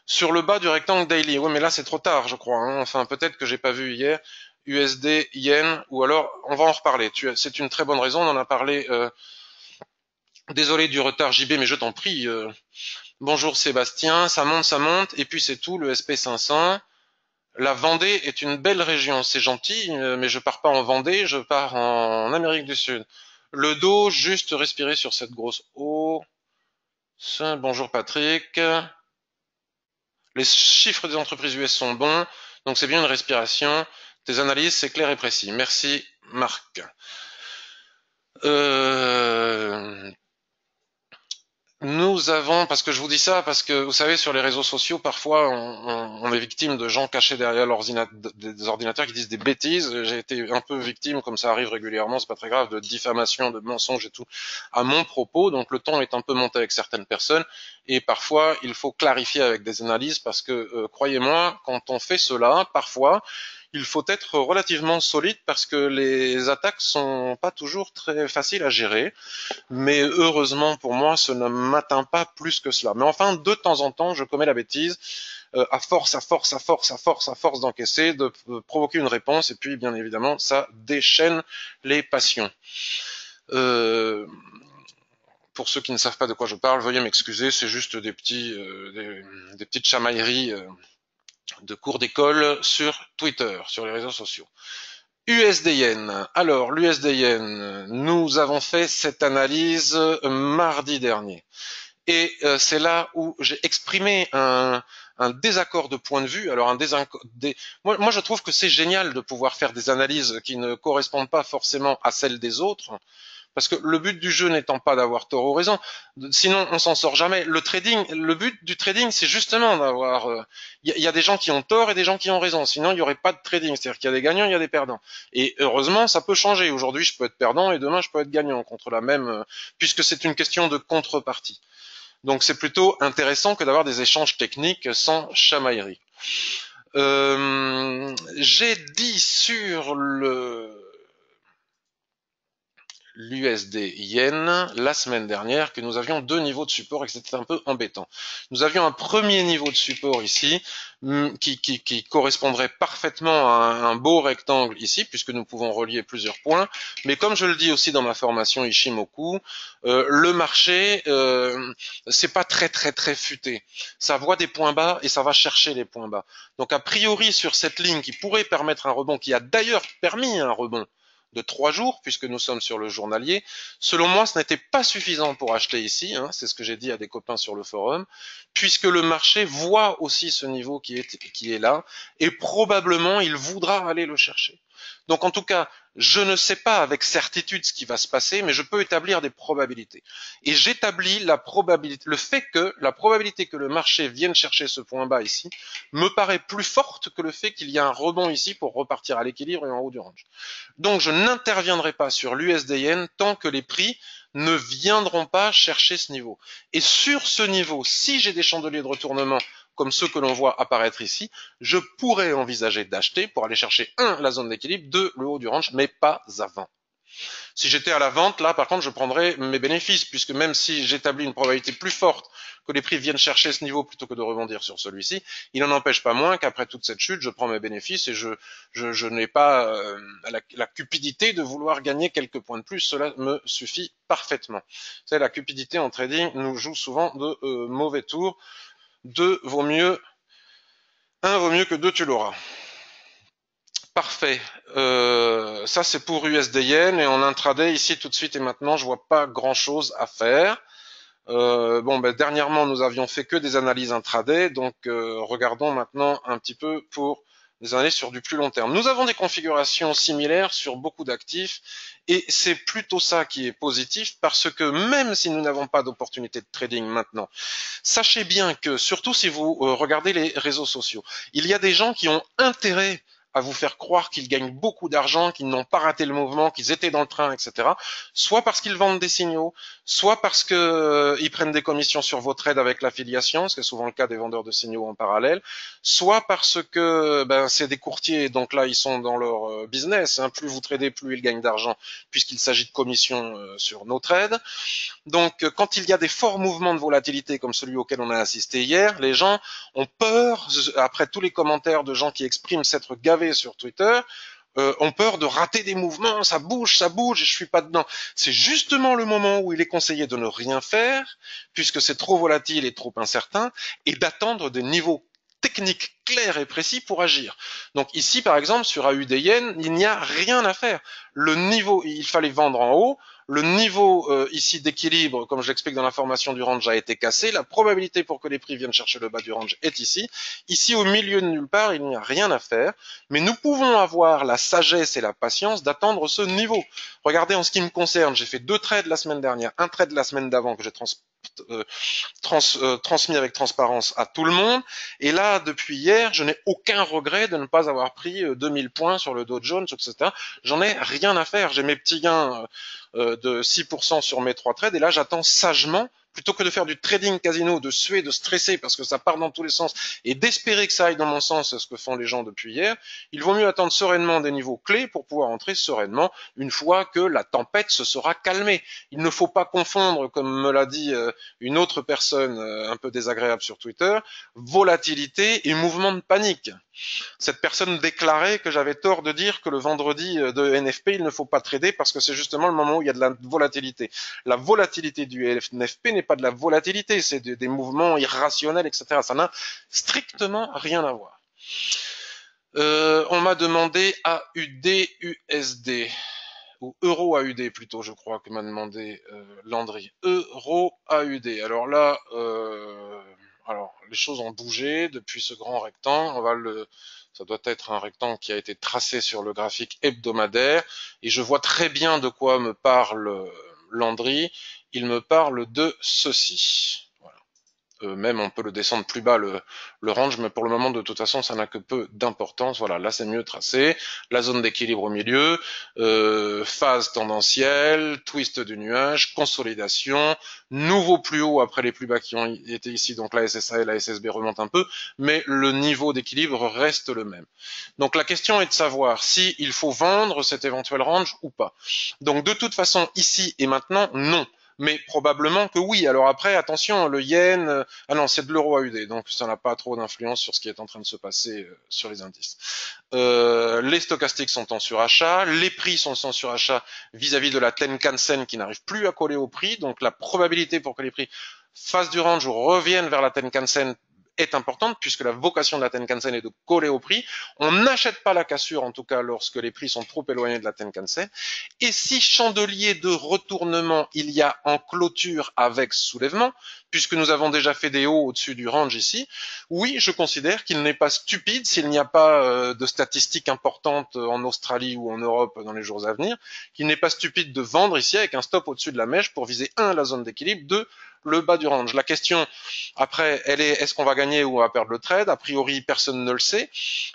sur le bas du rectangle daily. Oui, mais là c'est trop tard, je crois. Enfin, peut-être que j'ai pas vu hier. USD Yen, ou alors on va en reparler. C'est une très bonne raison, on en a parlé. Désolé du retard JB, mais je t'en prie. Bonjour Sébastien, ça monte, et puis c'est tout, le SP500. La Vendée est une belle région, c'est gentil, mais je pars pas en Vendée, je pars en Amérique du Sud. Le dos, juste respirer sur cette grosse eau. Bonjour Patrick. Les chiffres des entreprises US sont bons, donc c'est bien une respiration. Tes analyses, c'est clair et précis. Merci Marc. Nous avons, parce que je vous dis ça, parce que vous savez, sur les réseaux sociaux, parfois, on est victime de gens cachés derrière des ordinateurs qui disent des bêtises. J'ai été un peu victime, comme ça arrive régulièrement, c'est pas très grave, de diffamation, de mensonges et tout, à mon propos. Donc le ton est un peu monté avec certaines personnes, et parfois, il faut clarifier avec des analyses, parce que, croyez-moi, quand on fait cela, parfois, il faut être relativement solide parce que les attaques sont pas toujours très faciles à gérer. Mais heureusement pour moi, ce ne m'atteint pas plus que cela. Mais enfin, de temps en temps, je commets la bêtise, à force d'encaisser, de provoquer une réponse, et puis bien évidemment, ça déchaîne les passions. Euh, pour ceux qui ne savent pas de quoi je parle, veuillez m'excuser, c'est juste des petites chamailleries de cours d'école sur Twitter, sur les réseaux sociaux. USD Yen. Alors, l'USD Yen, nous avons fait cette analyse mardi dernier. Et c'est là où j'ai exprimé un désaccord de point de vue. Alors, moi, je trouve que c'est génial de pouvoir faire des analyses qui ne correspondent pas forcément à celles des autres. Parce que le but du jeu n'étant pas d'avoir tort ou raison, sinon on s'en sort jamais. Le but du trading, c'est justement d'avoir. Y a des gens qui ont tort et des gens qui ont raison. Sinon, il n'y aurait pas de trading. C'est-à-dire qu'il y a des gagnants, il y a des perdants. Et heureusement, ça peut changer. Aujourd'hui, je peux être perdant et demain, je peux être gagnant contre la même, puisque c'est une question de contrepartie. Donc, c'est plutôt intéressant que d'avoir des échanges techniques sans chamaillerie. J'ai dit sur l'USD Yen la semaine dernière que nous avions deux niveaux de support et que c'était un peu embêtant. Nous avions un premier niveau de support ici qui correspondrait parfaitement à un beau rectangle ici puisque nous pouvons relier plusieurs points. Mais comme je le dis aussi dans ma formation Ishimoku, le marché c'est pas très futé. Ça voit des points bas et ça va chercher les points bas. Donc a priori sur cette ligne qui pourrait permettre un rebond, qui a d'ailleurs permis un rebond de 3 jours, puisque nous sommes sur le journalier. Selon moi, ce n'était pas suffisant pour acheter ici, hein, c'est ce que j'ai dit à des copains sur le forum, puisque le marché voit aussi ce niveau qui est là, et probablement il voudra aller le chercher. Donc en tout cas, je ne sais pas avec certitude ce qui va se passer, mais je peux établir des probabilités. Et j'établis la probabilité, le fait que la probabilité que le marché vienne chercher ce point bas ici me paraît plus forte que le fait qu'il y a un rebond ici pour repartir à l'équilibre et en haut du range. Donc je n'interviendrai pas sur l'USD-Yen tant que les prix ne viendront pas chercher ce niveau. Et sur ce niveau, si j'ai des chandeliers de retournement comme ceux que l'on voit apparaître ici, je pourrais envisager d'acheter pour aller chercher 1, la zone d'équilibre, 2, le haut du range, mais pas avant. Si j'étais à la vente, là, par contre, je prendrais mes bénéfices, puisque même si j'établis une probabilité plus forte que les prix viennent chercher ce niveau plutôt que de rebondir sur celui-ci, il n'en empêche pas moins qu'après toute cette chute, je prends mes bénéfices et je n'ai pas la cupidité de vouloir gagner quelques points de plus. Cela me suffit parfaitement. C'est la cupidité en trading nous joue souvent de mauvais tours. 2 vaut mieux, 1 vaut mieux que 2 tu l'auras. Parfait. Ça c'est pour USD Yen et en intraday ici tout de suite et maintenant je vois pas grand chose à faire. Dernièrement nous avions fait que des analyses intraday, donc regardons maintenant un petit peu pour des analyses sur du plus long terme. Nous avons des configurations similaires sur beaucoup d'actifs et c'est plutôt ça qui est positif parce que même si nous n'avons pas d'opportunité de trading maintenant, sachez bien que surtout si vous regardez les réseaux sociaux, il y a des gens qui ont intérêt à vous faire croire qu'ils gagnent beaucoup d'argent, qu'ils n'ont pas raté le mouvement, qu'ils étaient dans le train, etc. Soit parce qu'ils vendent des signaux, soit parce qu'ils prennent des commissions sur vos trades avec l'affiliation, ce qui est souvent le cas des vendeurs de signaux en parallèle, soit parce que c'est des courtiers, donc là ils sont dans leur business, hein. Plus vous tradez, plus ils gagnent d'argent, puisqu'il s'agit de commissions sur nos trades. Donc, quand il y a des forts mouvements de volatilité comme celui auquel on a assisté hier, les gens ont peur, après tous les commentaires de gens qui expriment s'être gavés sur Twitter, ont peur de rater des mouvements, ça bouge, et je suis pas dedans. C'est justement le moment où il est conseillé de ne rien faire, puisque c'est trop volatile et trop incertain, et d'attendre des niveaux techniques clairs et précis pour agir. Donc ici, par exemple, sur AUD-Yen, il n'y a rien à faire. Le niveau, il fallait vendre en haut, le niveau ici d'équilibre, comme je l'explique dans l'information du range, a été cassé. La probabilité pour que les prix viennent chercher le bas du range est ici. Ici, au milieu de nulle part, il n'y a rien à faire. Mais nous pouvons avoir la sagesse et la patience d'attendre ce niveau. Regardez, en ce qui me concerne, j'ai fait 2 trades la semaine dernière, un trade la semaine d'avant que j'ai transmis avec transparence à tout le monde. Et là, depuis hier, je n'ai aucun regret de ne pas avoir pris 2000 points sur le Dow Jones, etc. J'en ai rien à faire. J'ai mes petits gains de 6% sur mes 3 trades. Et là, j'attends sagement, plutôt que de faire du trading casino, de suer, de stresser parce que ça part dans tous les sens et d'espérer que ça aille dans mon sens, c'est ce que font les gens depuis hier. Il vaut mieux attendre sereinement des niveaux clés pour pouvoir entrer sereinement une fois que la tempête se sera calmée. Il ne faut pas confondre, comme me l'a dit une autre personne un peu désagréable sur Twitter, volatilité et mouvement de panique. Cette personne déclarait que j'avais tort de dire que le vendredi de NFP, il ne faut pas trader parce que c'est justement le moment où il y a de la volatilité. La volatilité du NFP n'est pas de la volatilité, c'est des mouvements irrationnels, etc. Ça n'a strictement rien à voir. On m'a demandé AUD, USD, ou Euro AUD plutôt, je crois que m'a demandé Landry. Euro AUD. Alors là, les choses ont bougé depuis ce grand rectangle. Ça doit être un rectangle qui a été tracé sur le graphique hebdomadaire. Et je vois très bien de quoi me parle Landry. Il me parle de ceci. Même on peut le descendre plus bas le range, mais pour le moment de toute façon ça n'a que peu d'importance. Voilà, là c'est mieux tracé, la zone d'équilibre au milieu, phase tendancielle, twist du nuage, consolidation, nouveau plus haut après les plus bas qui ont été ici, donc la SSA et la SSB remontent un peu, mais le niveau d'équilibre reste le même. Donc la question est de savoir si il faut vendre cet éventuel range ou pas. Donc de toute façon ici et maintenant, non. Mais probablement que oui. Alors après, attention, le yen, ah non, c'est de l'euro AUD, donc ça n'a pas trop d'influence sur ce qui est en train de se passer sur les indices. Les stochastiques sont en surachat, les prix sont en surachat vis-à-vis de la Tenkan-sen qui n'arrive plus à coller au prix, donc la probabilité pour que les prix fassent du range ou reviennent vers la Tenkan-sen est importante puisque la vocation de la Tenkan-sen est de coller au prix. On n'achète pas la cassure, en tout cas lorsque les prix sont trop éloignés de la Tenkan-sen. Et si chandelier de retournement il y a en clôture avec soulèvement, puisque nous avons déjà fait des hauts au-dessus du range ici, oui, je considère qu'il n'est pas stupide, s'il n'y a pas de statistiques importantes en Australie ou en Europe dans les jours à venir, qu'il n'est pas stupide de vendre ici avec un stop au-dessus de la mèche pour viser 1, la zone d'équilibre, 2, le bas du range. La question après, elle est, est-ce qu'on va gagner ou on va perdre le trade? A priori, personne ne le sait.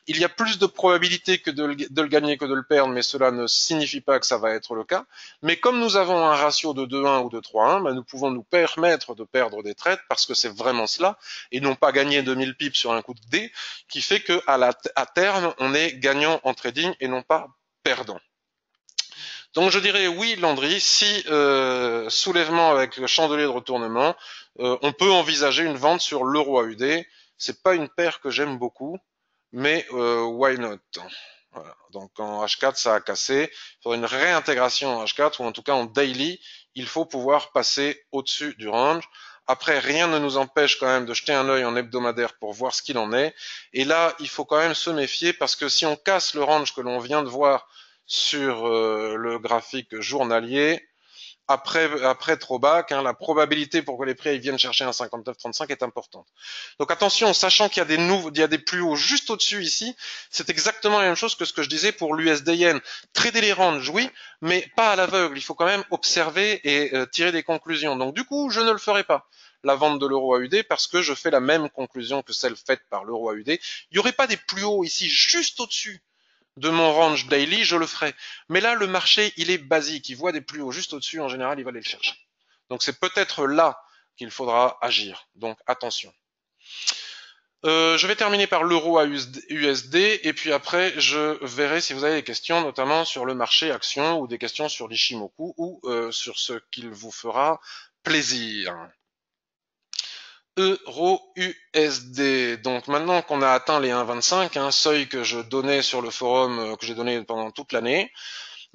Il y a plus de probabilité que de le gagner que de le perdre, mais cela ne signifie pas que ça va être le cas. Mais comme nous avons un ratio de 2-1 ou de 3-1, ben nous pouvons nous permettre de perdre des trades parce que c'est vraiment cela, et non pas gagner 2000 pips sur un coup de dé, qui fait que à terme, on est gagnant en trading et non pas perdant. Donc je dirais oui, Landry, si soulèvement avec le chandelier de retournement, on peut envisager une vente sur l'euro AUD. C'est pas une paire que j'aime beaucoup, mais why not? Voilà. Donc en H4 ça a cassé. Il faudrait une réintégration en H4 ou en tout cas en daily. Il faut pouvoir passer au-dessus du range. Après, rien ne nous empêche quand même de jeter un œil en hebdomadaire pour voir ce qu'il en est. Et là, il faut quand même se méfier parce que si on casse le range que l'on vient de voir sur le graphique journalier, après throwback, la probabilité pour que les prix viennent chercher un 59,35 est importante. Donc attention, sachant qu'il y a il y a des plus hauts juste au-dessus ici, c'est exactement la même chose que ce que je disais pour l'USD Yen. Trader les ranges, oui, mais pas à l'aveugle. Il faut quand même observer et tirer des conclusions. Donc du coup, je ne le ferai pas, la vente de l'euro AUD, parce que je fais la même conclusion que celle faite par l'euro AUD. Il n'y aurait pas des plus hauts ici juste au-dessus de mon range daily, je le ferai. Mais là, le marché, il est basique. Il voit des plus hauts juste au-dessus. En général, il va aller le chercher. Donc, c'est peut-être là qu'il faudra agir. Donc, attention. Je vais terminer par l'euro à USD et puis après, je verrai si vous avez des questions, notamment sur le marché action ou des questions sur l'Ishimoku ou sur ce qu'il vous fera plaisir. Euro USD. Donc maintenant qu'on a atteint les 1,25, un seuil que je donnais sur le forum, que j'ai donné pendant toute l'année,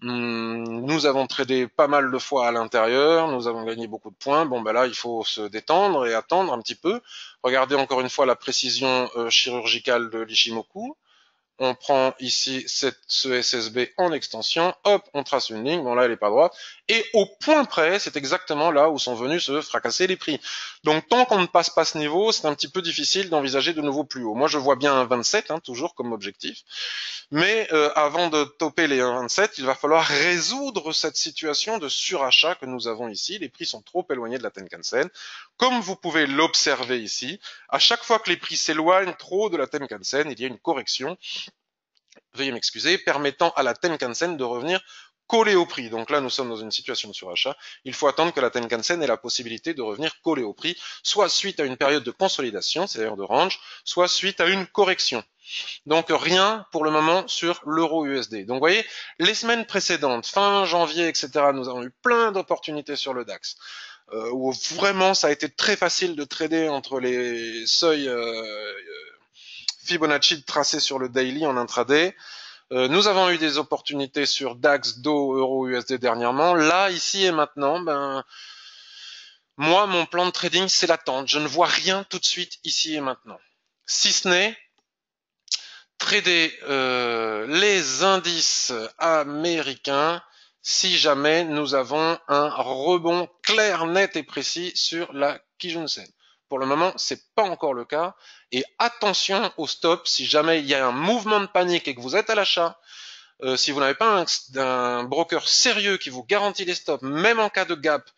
nous avons tradé pas mal de fois à l'intérieur, nous avons gagné beaucoup de points. Bon ben là, il faut se détendre et attendre un petit peu. Regardez encore une fois la précision chirurgicale de l'Ishimoku. On prend ici ce SSB en extension, hop, on trace une ligne, bon là elle est pas droite, et au point près, c'est exactement là où sont venus se fracasser les prix. Donc tant qu'on ne passe pas ce niveau, c'est un petit peu difficile d'envisager de nouveau plus haut. Moi je vois bien un 27, toujours comme objectif, mais avant de toper les 1,27, il va falloir résoudre cette situation de surachat que nous avons ici. Les prix sont trop éloignés de la Tenkan-sen. Comme vous pouvez l'observer ici, à chaque fois que les prix s'éloignent trop de la Tenkan-sen, il y a une correction, veuillez m'excuser, permettant à la Tenkan-sen de revenir coller au prix. Donc là, nous sommes dans une situation de surachat. Il faut attendre que la Tenkan-sen ait la possibilité de revenir coller au prix, soit suite à une période de consolidation, c'est-à-dire de range, soit suite à une correction. Donc rien pour le moment sur l'euro USD. Donc vous voyez, les semaines précédentes, fin janvier, etc., nous avons eu plein d'opportunités sur le DAX, où vraiment ça a été très facile de trader entre les seuils Fibonacci tracés sur le daily en intraday. Nous avons eu des opportunités sur DAX, DO, Euro, USD dernièrement. Là, ici et maintenant, moi, mon plan de trading, c'est l'attente. Je ne vois rien tout de suite ici et maintenant. Si ce n'est trader les indices américains si jamais nous avons un rebond clair, net et précis sur la Kijun-sen. Pour le moment, c'est pas encore le cas. Et attention au stop, si jamais il y a un mouvement de panique et que vous êtes à l'achat, si vous n'avez pas un broker sérieux qui vous garantit les stops, même en cas de gap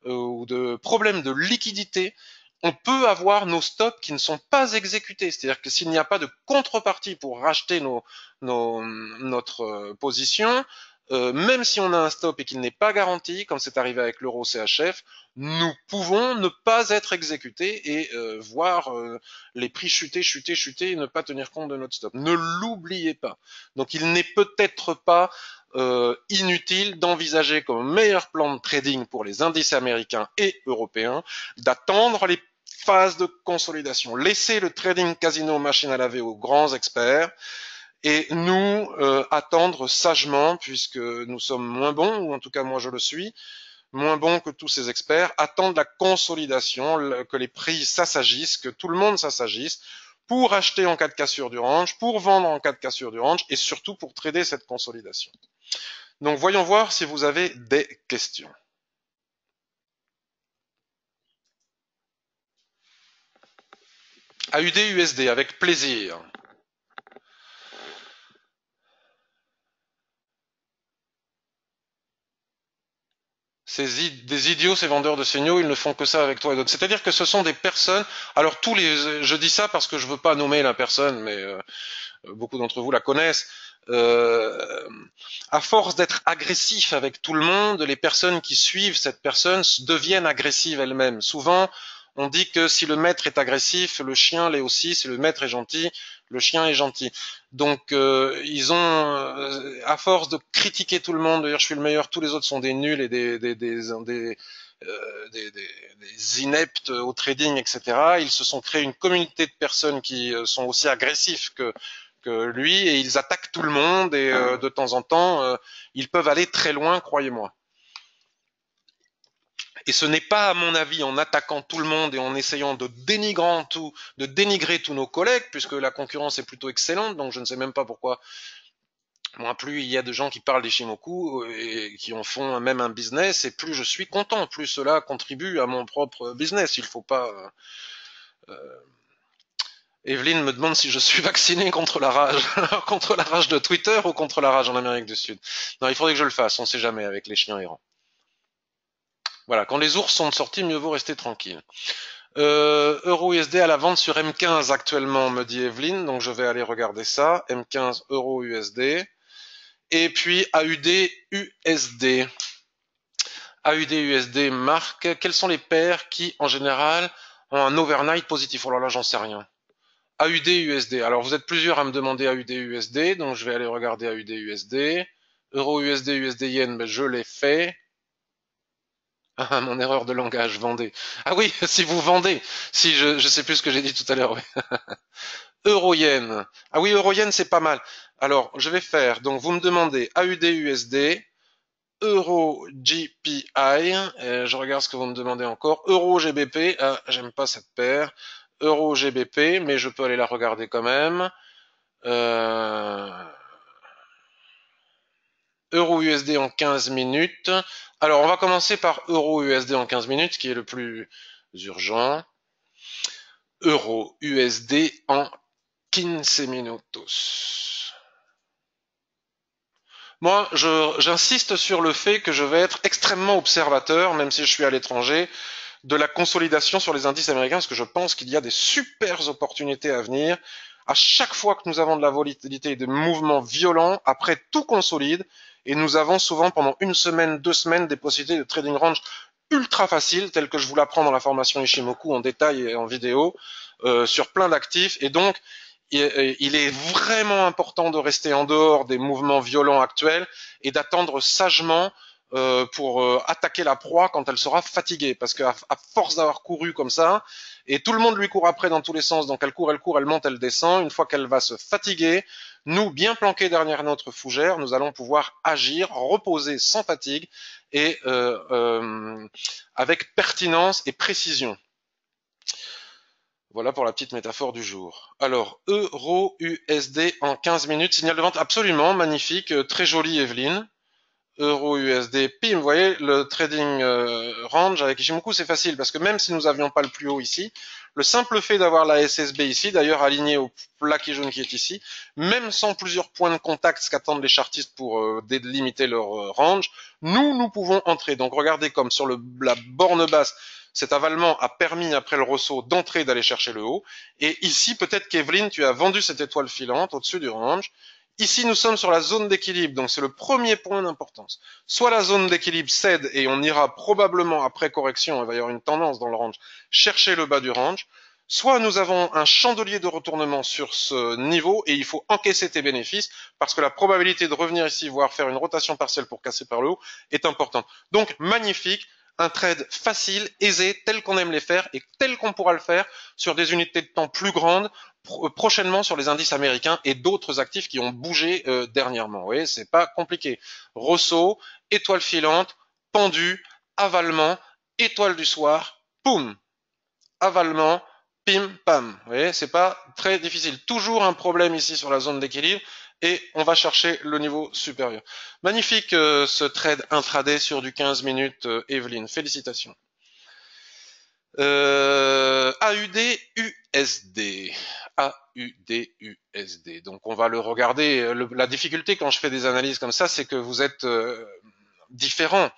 ou de problème de liquidité, on peut avoir nos stops qui ne sont pas exécutés. C'est-à-dire que s'il n'y a pas de contrepartie pour racheter notre position, même si on a un stop et qu'il n'est pas garanti, comme c'est arrivé avec l'euro CHF, nous pouvons ne pas être exécutés et voir les prix chuter, chuter, chuter et ne pas tenir compte de notre stop. Ne l'oubliez pas. Donc il n'est peut-être pas inutile d'envisager comme meilleur plan de trading pour les indices américains et européens d'attendre les phases de consolidation. Laissez le trading casino machine à laver aux grands experts et nous attendre sagement, puisque nous sommes moins bons, ou en tout cas moi je le suis, moins bon que tous ces experts, attendent la consolidation, que les prix s'assagissent, que tout le monde s'assagisse pour acheter en cas de cassure du range, pour vendre en cas de cassure du range et surtout pour trader cette consolidation. Donc voyons voir si vous avez des questions. AUD USD avec plaisir. Des idiots, ces vendeurs de signaux, ils ne font que ça avec toi et d'autres. C'est-à-dire que ce sont des personnes. Alors je dis ça parce que je veux pas nommer la personne, mais beaucoup d'entre vous la connaissent. Euh, à force d'être agressif avec tout le monde, les personnes qui suivent cette personne deviennent agressives elles-mêmes. Souvent, on dit que si le maître est agressif, le chien l'est aussi. Si le maître est gentil, le chien est gentil. Donc, ils ont, à force de critiquer tout le monde, de dire je suis le meilleur, tous les autres sont des nuls et des ineptes au trading, etc. Ils se sont créés une communauté de personnes qui sont aussi agressifs que lui et ils attaquent tout le monde et de temps en temps, ils peuvent aller très loin, croyez-moi. Et ce n'est pas, à mon avis, en attaquant tout le monde et en essayant de dénigrer tous nos collègues, puisque la concurrence est plutôt excellente, donc je ne sais même pas pourquoi. Moi, plus il y a de gens qui parlent d'Ishimoku et qui en font même un business, et plus je suis content, plus cela contribue à mon propre business. Il faut pas. Evelyne me demande si je suis vacciné contre la rage, contre la rage de Twitter ou contre la rage en Amérique du Sud. Non, il faudrait que je le fasse. On ne sait jamais avec les chiens errants. Voilà, quand les ours sont sortis, mieux vaut rester tranquille. Euro USD à la vente sur M15 actuellement, me dit Evelyne, donc je vais aller regarder ça. M15 Euro USD. Et puis AUD USD. AUD USD marque. Quelles sont les paires qui, en général, ont un overnight positif? Oh là là, j'en sais rien. AUD USD. Alors vous êtes plusieurs à me demander AUD USD, donc je vais aller regarder AUD USD. Euro USD USD Yen, ben je l'ai fait. Ah, mon erreur de langage, vendez. Ah oui, si vous vendez. Si je sais plus ce que j'ai dit tout à l'heure. Oui. Euro yen. Ah oui, euro yen c'est pas mal. Alors, je vais faire. Donc vous me demandez AUD USD, Euro GPI. Je regarde ce que vous me demandez encore. Euro GBP. Ah, j'aime pas cette paire. Euro GBP, mais je peux aller la regarder quand même. Euh, Euro USD en 15 minutes. Alors, on va commencer par Euro USD en 15 minutes, qui est le plus urgent. Euro USD en 15 minutos. Moi, j'insiste sur le fait que je vais être extrêmement observateur, même si je suis à l'étranger, de la consolidation sur les indices américains, parce que je pense qu'il y a des super opportunités à venir. À chaque fois que nous avons de la volatilité et des mouvements violents, après tout consolide, et nous avons souvent pendant une semaine, 2 semaines, des possibilités de trading range ultra faciles, telles que je vous l'apprends dans la formation Ishimoku en détail et en vidéo, sur plein d'actifs. Et donc, il est vraiment important de rester en dehors des mouvements violents actuels et d'attendre sagement pour attaquer la proie quand elle sera fatiguée. Parce qu'à force d'avoir couru comme ça, et tout le monde lui court après dans tous les sens, donc elle court, elle monte, elle descend, une fois qu'elle va se fatiguer, nous, bien planqués derrière notre fougère, nous allons pouvoir agir, reposer sans fatigue et avec pertinence et précision. Voilà pour la petite métaphore du jour. Alors, Euro USD en 15 minutes, signal de vente absolument magnifique, très joli Evelyne. Euro USD, pim, vous voyez, le trading range avec Ishimoku, c'est facile, parce que même si nous n'avions pas le plus haut ici, le simple fait d'avoir la SSB ici, d'ailleurs alignée au plaqué jaune qui est ici, même sans plusieurs points de contact, ce qu'attendent les chartistes pour délimiter leur range, nous pouvons entrer. Donc regardez comme sur la borne basse, cet avalement a permis après le ressaut d'entrer, d'aller chercher le haut. Et ici, peut-être qu'Evelyne, tu as vendu cette étoile filante au-dessus du range. Ici, nous sommes sur la zone d'équilibre, donc c'est le premier point d'importance. Soit la zone d'équilibre cède et on ira probablement après correction, il va y avoir une tendance dans le range, chercher le bas du range. Soit nous avons un chandelier de retournement sur ce niveau et il faut encaisser tes bénéfices parce que la probabilité de revenir ici, voire faire une rotation partielle pour casser par le haut, est importante. Donc magnifique, un trade facile, aisé, tel qu'on aime les faire et tel qu'on pourra le faire sur des unités de temps plus grandes prochainement sur les indices américains et d'autres actifs qui ont bougé dernièrement. Vous voyez, c'est pas compliqué. Rosso, étoile filante, pendu, avalement, étoile du soir, poum, avalement, pim, pam. Vous voyez, c'est pas très difficile. Toujours un problème ici sur la zone d'équilibre et on va chercher le niveau supérieur. Magnifique ce trade intraday sur du 15 minutes, Evelyne. Félicitations. AUD USD. AUD USD. Donc on va le regarder. La difficulté quand je fais des analyses comme ça, c'est que vous êtes différents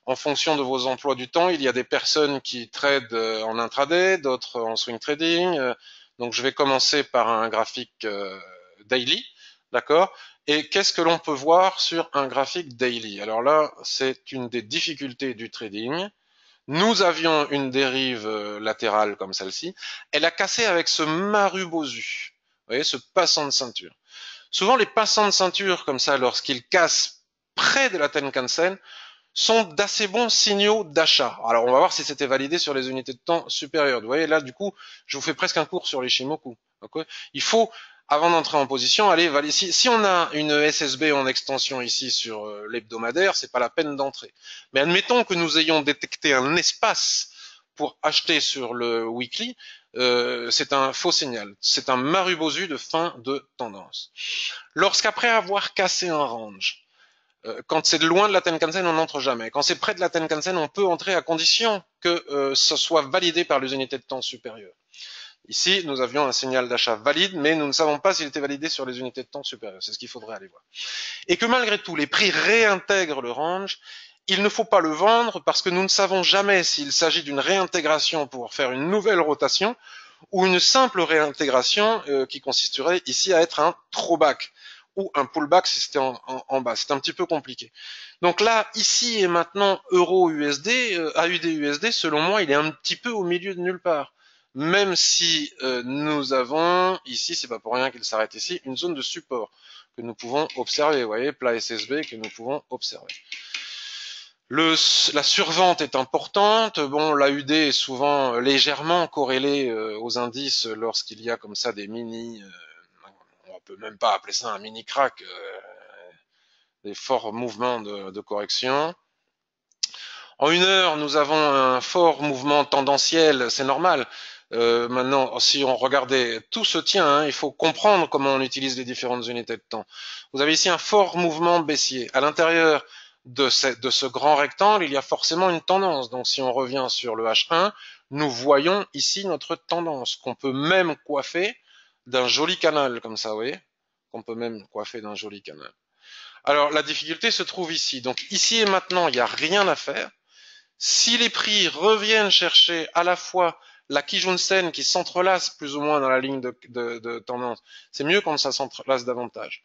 en fonction de vos emplois du temps. Il y a des personnes qui tradent en intraday, d'autres en swing trading. Donc je vais commencer par un graphique daily, d'accord? Et qu'est-ce que l'on peut voir sur un graphique daily? Alors là, c'est une des difficultés du trading. Nous avions une dérive latérale comme celle-ci. Elle a cassé avec ce Marubozu. Vous voyez, ce passant de ceinture. Souvent, les passants de ceinture comme ça, lorsqu'ils cassent près de la Tenkan-sen, sont d'assez bons signaux d'achat. Alors, on va voir si c'était validé sur les unités de temps supérieures. Vous voyez, là, du coup, je vous fais presque un cours sur les Shimoku. Okay, il faut, avant d'entrer en position, aller valider. Si on a une SSB en extension ici sur l'hebdomadaire, c'est pas la peine d'entrer. Mais admettons que nous ayons détecté un espace pour acheter sur le weekly, c'est un faux signal. C'est un Marubozu de fin de tendance. Lorsqu'après avoir cassé un range, quand c'est loin de la Tenkan-sen, on n'entre jamais. Quand c'est près de la Tenkan-sen, on peut entrer à condition que ce soit validé par les unités de temps supérieures. Ici, nous avions un signal d'achat valide, mais nous ne savons pas s'il était validé sur les unités de temps supérieures. C'est ce qu'il faudrait aller voir. Et que malgré tout, les prix réintègrent le range. Il ne faut pas le vendre parce que nous ne savons jamais s'il s'agit d'une réintégration pour faire une nouvelle rotation ou une simple réintégration qui consisterait ici à être un throwback ou un pullback si c'était en bas. C'est un petit peu compliqué. Donc là, ici et maintenant, euro-USD, AUD-USD, selon moi, il est un petit peu au milieu de nulle part. Même si nous avons, ici, c'est pas pour rien qu'il s'arrête ici, une zone de support que nous pouvons observer. Vous voyez, plat SSB que nous pouvons observer. La survente est importante. Bon, l'AUD est souvent légèrement corrélée aux indices lorsqu'il y a comme ça des mini, on peut même pas appeler ça un mini crack, des forts mouvements de correction. En une heure, nous avons un fort mouvement tendanciel, c'est normal. Maintenant, si on regardait, tout se tient, hein, il faut comprendre comment on utilise les différentes unités de temps. Vous avez ici un fort mouvement baissier. À l'intérieur de ce grand rectangle, il y a forcément une tendance. Donc si on revient sur le H1, nous voyons ici notre tendance, qu'on peut même coiffer d'un joli canal, comme ça, vous voyez, qu'on peut même coiffer d'un joli canal. Alors la difficulté se trouve ici. Donc ici et maintenant, il n'y a rien à faire. Si les prix reviennent chercher à la fois la Kijun-sen qui s'entrelace plus ou moins dans la ligne de tendance, c'est mieux quand ça s'entrelace davantage.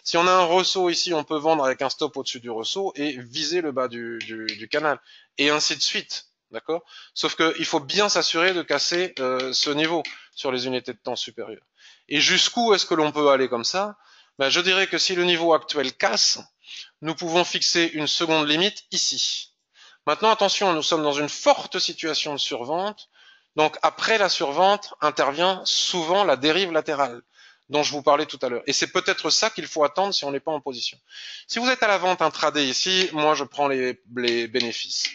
Si on a un ressaut ici, on peut vendre avec un stop au-dessus du ressaut et viser le bas du canal, et ainsi de suite. D'accord? Sauf qu'il faut bien s'assurer de casser ce niveau sur les unités de temps supérieures. Et jusqu'où est-ce que l'on peut aller comme ça? Ben, je dirais que si le niveau actuel casse, nous pouvons fixer une seconde limite ici. Maintenant, attention, nous sommes dans une forte situation de survente. Donc, après la survente, intervient souvent la dérive latérale dont je vous parlais tout à l'heure. Et c'est peut-être ça qu'il faut attendre si on n'est pas en position. Si vous êtes à la vente intraday ici, moi, je prends les bénéfices.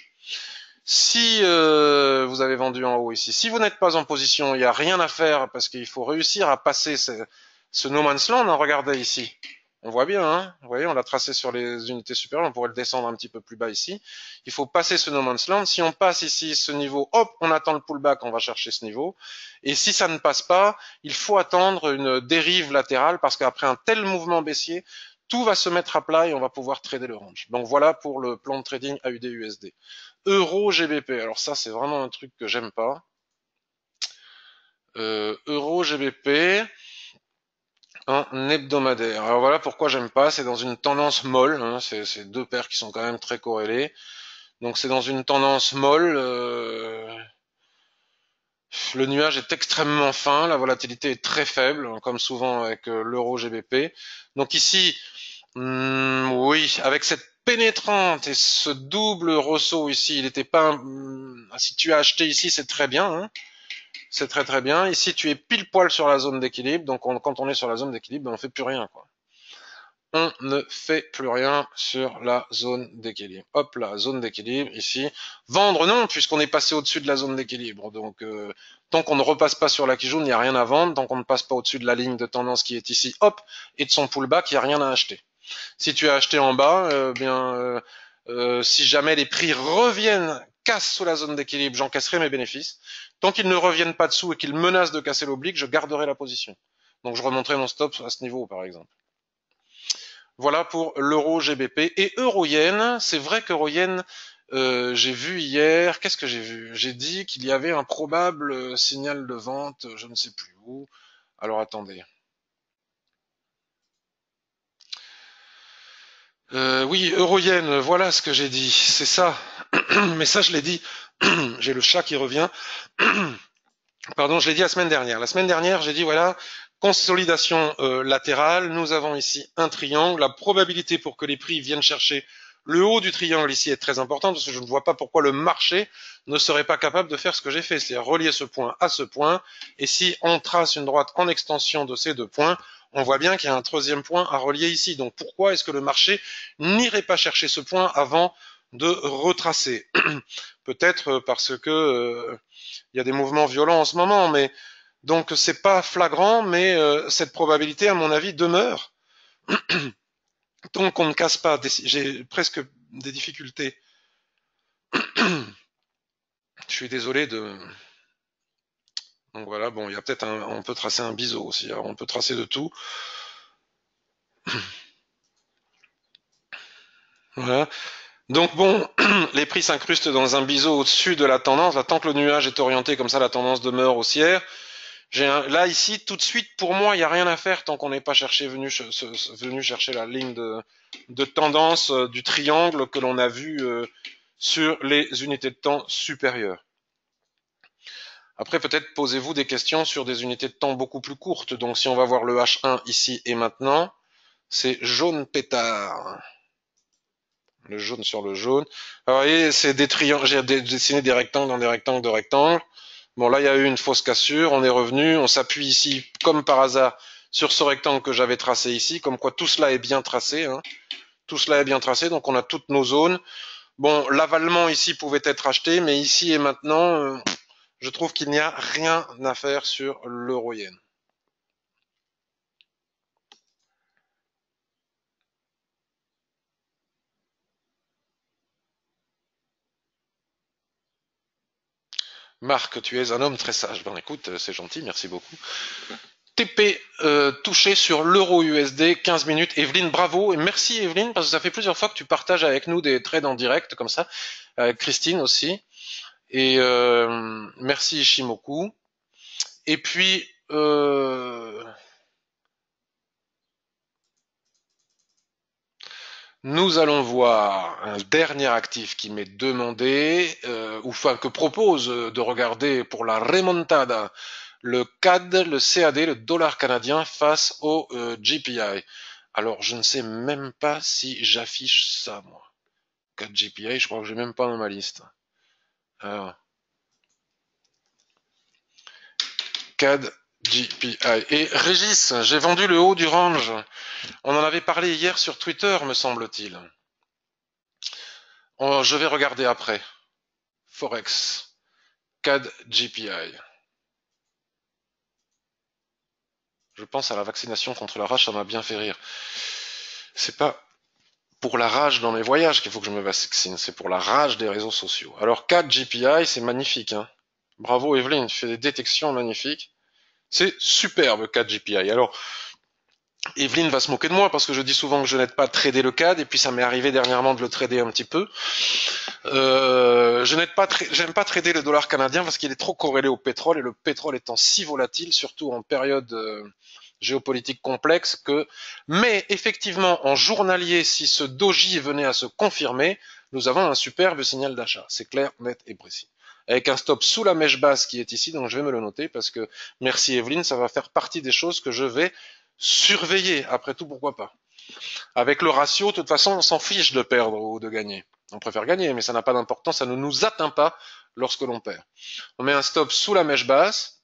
Si vous avez vendu en haut ici, si vous n'êtes pas en position, il n'y a rien à faire parce qu'il faut réussir à passer ce no man's land. Regardez ici. On voit bien, hein, vous voyez, on l'a tracé sur les unités supérieures, on pourrait le descendre un petit peu plus bas ici. Il faut passer ce no man's land. Si on passe ici ce niveau, hop, on attend le pullback, on va chercher ce niveau. Et si ça ne passe pas, il faut attendre une dérive latérale parce qu'après un tel mouvement baissier, tout va se mettre à plat et on va pouvoir trader le range. Donc voilà pour le plan de trading AUD-USD. Euro GBP, alors ça c'est vraiment un truc que j'aime pas. Euro GBP en hebdomadaire. Alors voilà pourquoi j'aime pas, c'est dans une tendance molle, hein, c'est deux paires qui sont quand même très corrélées. Donc c'est dans une tendance molle, le nuage est extrêmement fin, la volatilité est très faible, comme souvent avec l'euro GBP. Donc ici, oui, avec cette pénétrante et ce double ressaut ici, il n'était pas... si tu as acheté ici, c'est très bien, hein. C'est très très bien. Ici, tu es pile poil sur la zone d'équilibre. Donc, quand on est sur la zone d'équilibre, ben, on fait plus rien, quoi. on ne fait plus rien sur la zone d'équilibre. Hop là, zone d'équilibre, ici. Vendre, non, puisqu'on est passé au-dessus de la zone d'équilibre. Donc, tant qu'on ne repasse pas sur la Kijun, il n'y a rien à vendre. Tant qu'on ne passe pas au-dessus de la ligne de tendance qui est ici, hop, et de son pullback, il n'y a rien à acheter. Si tu as acheté en bas, si jamais les prix reviennent, cassent sous la zone d'équilibre, j'encaisserai mes bénéfices. Tant qu'ils ne reviennent pas dessous et qu'ils menacent de casser l'oblique, je garderai la position. Donc je remonterai mon stop à ce niveau, par exemple. Voilà pour l'euro GBP. Et euro-yen, c'est vrai qu'euro-yen, j'ai vu hier, qu'est-ce que j'ai vu? J'ai dit qu'il y avait un probable signal de vente, je ne sais plus où. Alors attendez. Oui, euro-yen, voilà ce que j'ai dit, c'est ça. Mais ça, je l'ai dit. J'ai le chat qui revient. Pardon, je l'ai dit la semaine dernière. La semaine dernière, j'ai dit voilà, consolidation latérale. Nous avons ici un triangle. La probabilité pour que les prix viennent chercher le haut du triangle ici est très importante parce que je ne vois pas pourquoi le marché ne serait pas capable de faire ce que j'ai fait, c'est-à-dire relier ce point à ce point. Et si on trace une droite en extension de ces deux points, on voit bien qu'il y a un troisième point à relier ici. Donc pourquoi est-ce que le marché n'irait pas chercher ce point avant de retracer? Peut-être parce que il y a des mouvements violents en ce moment, mais donc c'est pas flagrant, mais cette probabilité, à mon avis, demeure. Tant qu'on ne casse pas, j'ai presque des difficultés. Je suis désolé de. Donc voilà, bon, il y a peut-être on peut tracer un biseau aussi. Alors on peut tracer de tout. Voilà. Donc bon, les prix s'incrustent dans un biseau au-dessus de la tendance. Là, tant que le nuage est orienté comme ça, la tendance demeure haussière. Là ici, tout de suite, pour moi, il n'y a rien à faire tant qu'on n'est pas venu chercher la ligne de tendance du triangle que l'on a vu sur les unités de temps supérieures. Après, peut-être posez-vous des questions sur des unités de temps beaucoup plus courtes. Donc si on va voir le H1 ici et maintenant, c'est jaune pétard. Le jaune sur le jaune. Alors, vous voyez, c'est des triangles. J'ai dessiné des rectangles dans des rectangles de rectangles. Bon, là, il y a eu une fausse cassure. On est revenu. On s'appuie ici, comme par hasard, sur ce rectangle que j'avais tracé ici. Comme quoi, tout cela est bien tracé. Hein. Tout cela est bien tracé. Donc, on a toutes nos zones. Bon, l'avalement ici pouvait être acheté, mais ici et maintenant, je trouve qu'il n'y a rien à faire sur l'euro-yen. Marc, tu es un homme très sage. Ben écoute, c'est gentil, merci beaucoup. TP touché sur l'euro USD, 15 minutes. Evelyne, bravo. Et merci Evelyne, parce que ça fait plusieurs fois que tu partages avec nous des trades en direct, comme ça. Avec Christine aussi. Et merci Ishimoku. Et puis, nous allons voir un dernier actif qui m'est demandé, ou enfin que propose de regarder pour la remontada, le CAD, le CAD, le dollar canadien face au GPI. Alors je ne sais même pas si j'affiche ça, moi. CAD GPI, je crois que j'ai même pas dans ma liste. Alors, CAD GPI. Et Régis, j'ai vendu le haut du range. On en avait parlé hier sur Twitter, me semble-t-il. Je vais regarder après. Forex. CAD GPI. Je pense à la vaccination contre la rage, ça m'a bien fait rire. C'est pas pour la rage dans mes voyages qu'il faut que je me vaccine, c'est pour la rage des réseaux sociaux. Alors 4 GPI, c'est magnifique. Hein. Bravo Evelyne, tu fais des détections magnifiques. C'est superbe 4 GPI. Alors Evelyne va se moquer de moi parce que je dis souvent que je n'aide pas tradé le CAD et puis ça m'est arrivé dernièrement de le trader un petit peu. J'aime pas trader le dollar canadien parce qu'il est trop corrélé au pétrole et le pétrole étant si volatile, surtout en période géopolitique complexe que, mais effectivement en journalier, si ce doji venait à se confirmer, nous avons un superbe signal d'achat. C'est clair, net et précis. Avec un stop sous la mèche basse qui est ici, donc je vais me le noter parce que merci Evelyne, ça va faire partie des choses que je vais surveiller. Après tout, pourquoi pas. Avec le ratio, de toute façon, on s'en fiche de perdre ou de gagner. On préfère gagner, mais ça n'a pas d'importance, ça ne nous atteint pas lorsque l'on perd. On met un stop sous la mèche basse,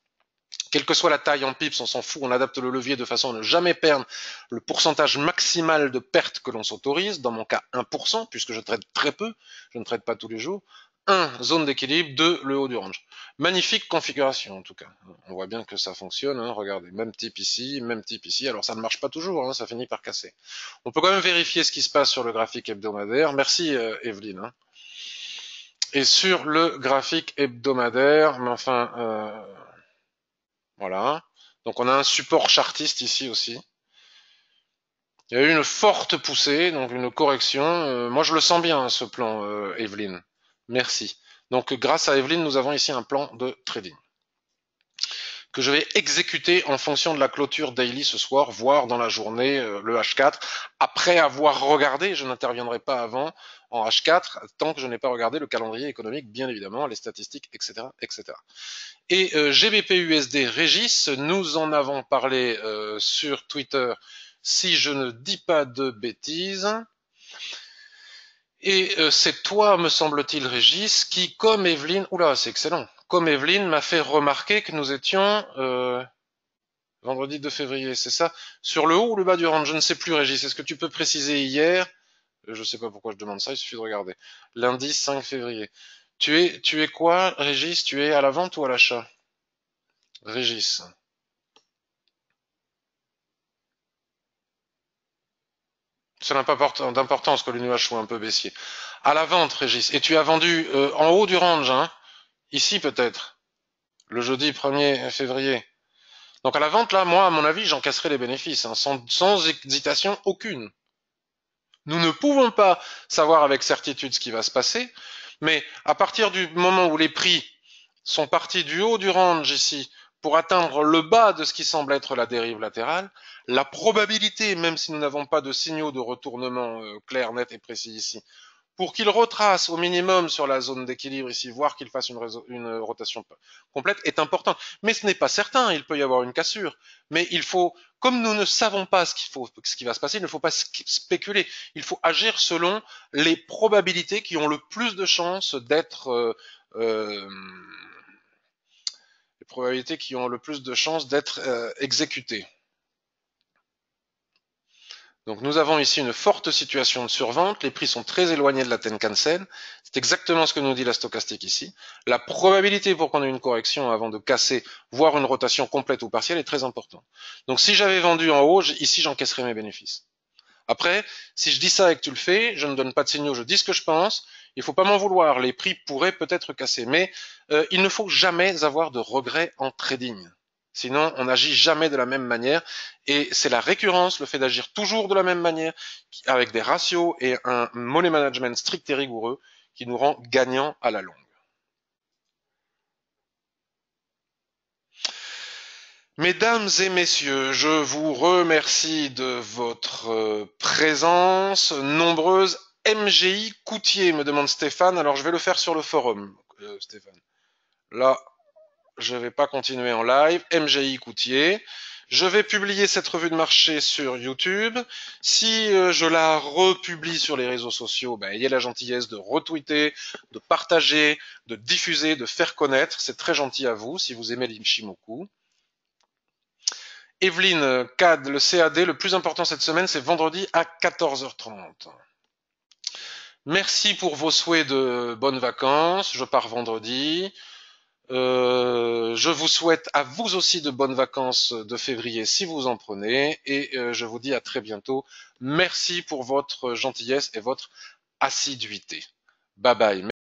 Quelle que soit la taille en pips, on s'en fout, on adapte le levier de façon à ne jamais perdre le pourcentage maximal de perte que l'on s'autorise, dans mon cas 1%, puisque je trade très peu, je ne trade pas tous les jours. 1, zone d'équilibre, 2, le haut du range. Magnifique configuration en tout cas. On voit bien que ça fonctionne, hein. Regardez, même type ici, même type ici. Alors ça ne marche pas toujours, hein, ça finit par casser. On peut quand même vérifier ce qui se passe sur le graphique hebdomadaire. Merci Evelyne. Hein. Et sur le graphique hebdomadaire, mais enfin, voilà. Donc on a un support chartiste ici aussi. Il y a eu une forte poussée, donc une correction. Moi je le sens bien ce plan, Evelyne. Merci. Donc grâce à Evelyne, nous avons ici un plan de trading que je vais exécuter en fonction de la clôture daily ce soir, voire dans la journée, le H4, après avoir regardé, je n'interviendrai pas avant en H4, tant que je n'ai pas regardé le calendrier économique, bien évidemment, les statistiques, etc. etc. Et GBP USD Régis, nous en avons parlé sur Twitter, si je ne dis pas de bêtises. Et c'est toi, me semble-t-il, Régis, qui, comme Evelyne, oula, c'est excellent, comme Evelyne m'a fait remarquer que nous étions vendredi 2 février, c'est ça? Sur le haut ou le bas du range? Je ne sais plus, Régis. Est-ce que tu peux préciser hier? Je ne sais pas pourquoi je demande ça, il suffit de regarder. Lundi 5 février. Tu es quoi, Régis? Tu es à la vente ou à l'achat? Régis. Ça n'a pas d'importance que le nuage soit un peu baissier. À la vente, Régis. Et tu as vendu en haut du range, hein? Ici peut-être. Le jeudi 1er février. Donc à la vente, là, moi, à mon avis, j'encaisserai les bénéfices, hein, sans hésitation aucune. Nous ne pouvons pas savoir avec certitude ce qui va se passer, mais à partir du moment où les prix sont partis du haut du range ici pour atteindre le bas de ce qui semble être la dérive latérale, la probabilité, même si nous n'avons pas de signaux de retournement clairs, nets et précis ici, pour qu'il retrace au minimum sur la zone d'équilibre ici, voire qu'il fasse une rotation complète, est importante. Mais ce n'est pas certain, il peut y avoir une cassure. Mais il faut, comme nous ne savons pas ce qui va se passer, il ne faut pas spéculer. Il faut agir selon les probabilités qui ont le plus de chances d'être les probabilités qui ont le plus de chances d'être exécutées. Donc nous avons ici une forte situation de survente, les prix sont très éloignés de la Tenkan-sen, c'est exactement ce que nous dit la stochastique ici. La probabilité pour qu'on ait une correction avant de casser, voire une rotation complète ou partielle est très importante. Donc si j'avais vendu en haut, ici j'encaisserais mes bénéfices. Après, si je dis ça et que tu le fais, je ne donne pas de signaux, je dis ce que je pense, il ne faut pas m'en vouloir, les prix pourraient peut-être casser, mais il ne faut jamais avoir de regrets en trading. Sinon, on n'agit jamais de la même manière. Et c'est la récurrence, le fait d'agir toujours de la même manière, avec des ratios et un money management strict et rigoureux, qui nous rend gagnants à la longue. Mesdames et messieurs, je vous remercie de votre présence nombreuse. MGI Coutier, me demande Stéphane. Alors, je vais le faire sur le forum, Stéphane. Là, je ne vais pas continuer en live. MGI Coutier. Je vais publier cette revue de marché sur YouTube. Si je la republie sur les réseaux sociaux, ben, ayez la gentillesse de retweeter, de partager, de diffuser, de faire connaître. C'est très gentil à vous si vous aimez l'Ichimoku. Evelyne, CAD, le CAD, le plus important cette semaine, c'est vendredi à 14h30. Merci pour vos souhaits de bonnes vacances. Je pars vendredi. Je vous souhaite à vous aussi de bonnes vacances de février si vous en prenez. Et je vous dis à très bientôt. Merci pour votre gentillesse et votre assiduité. Bye bye.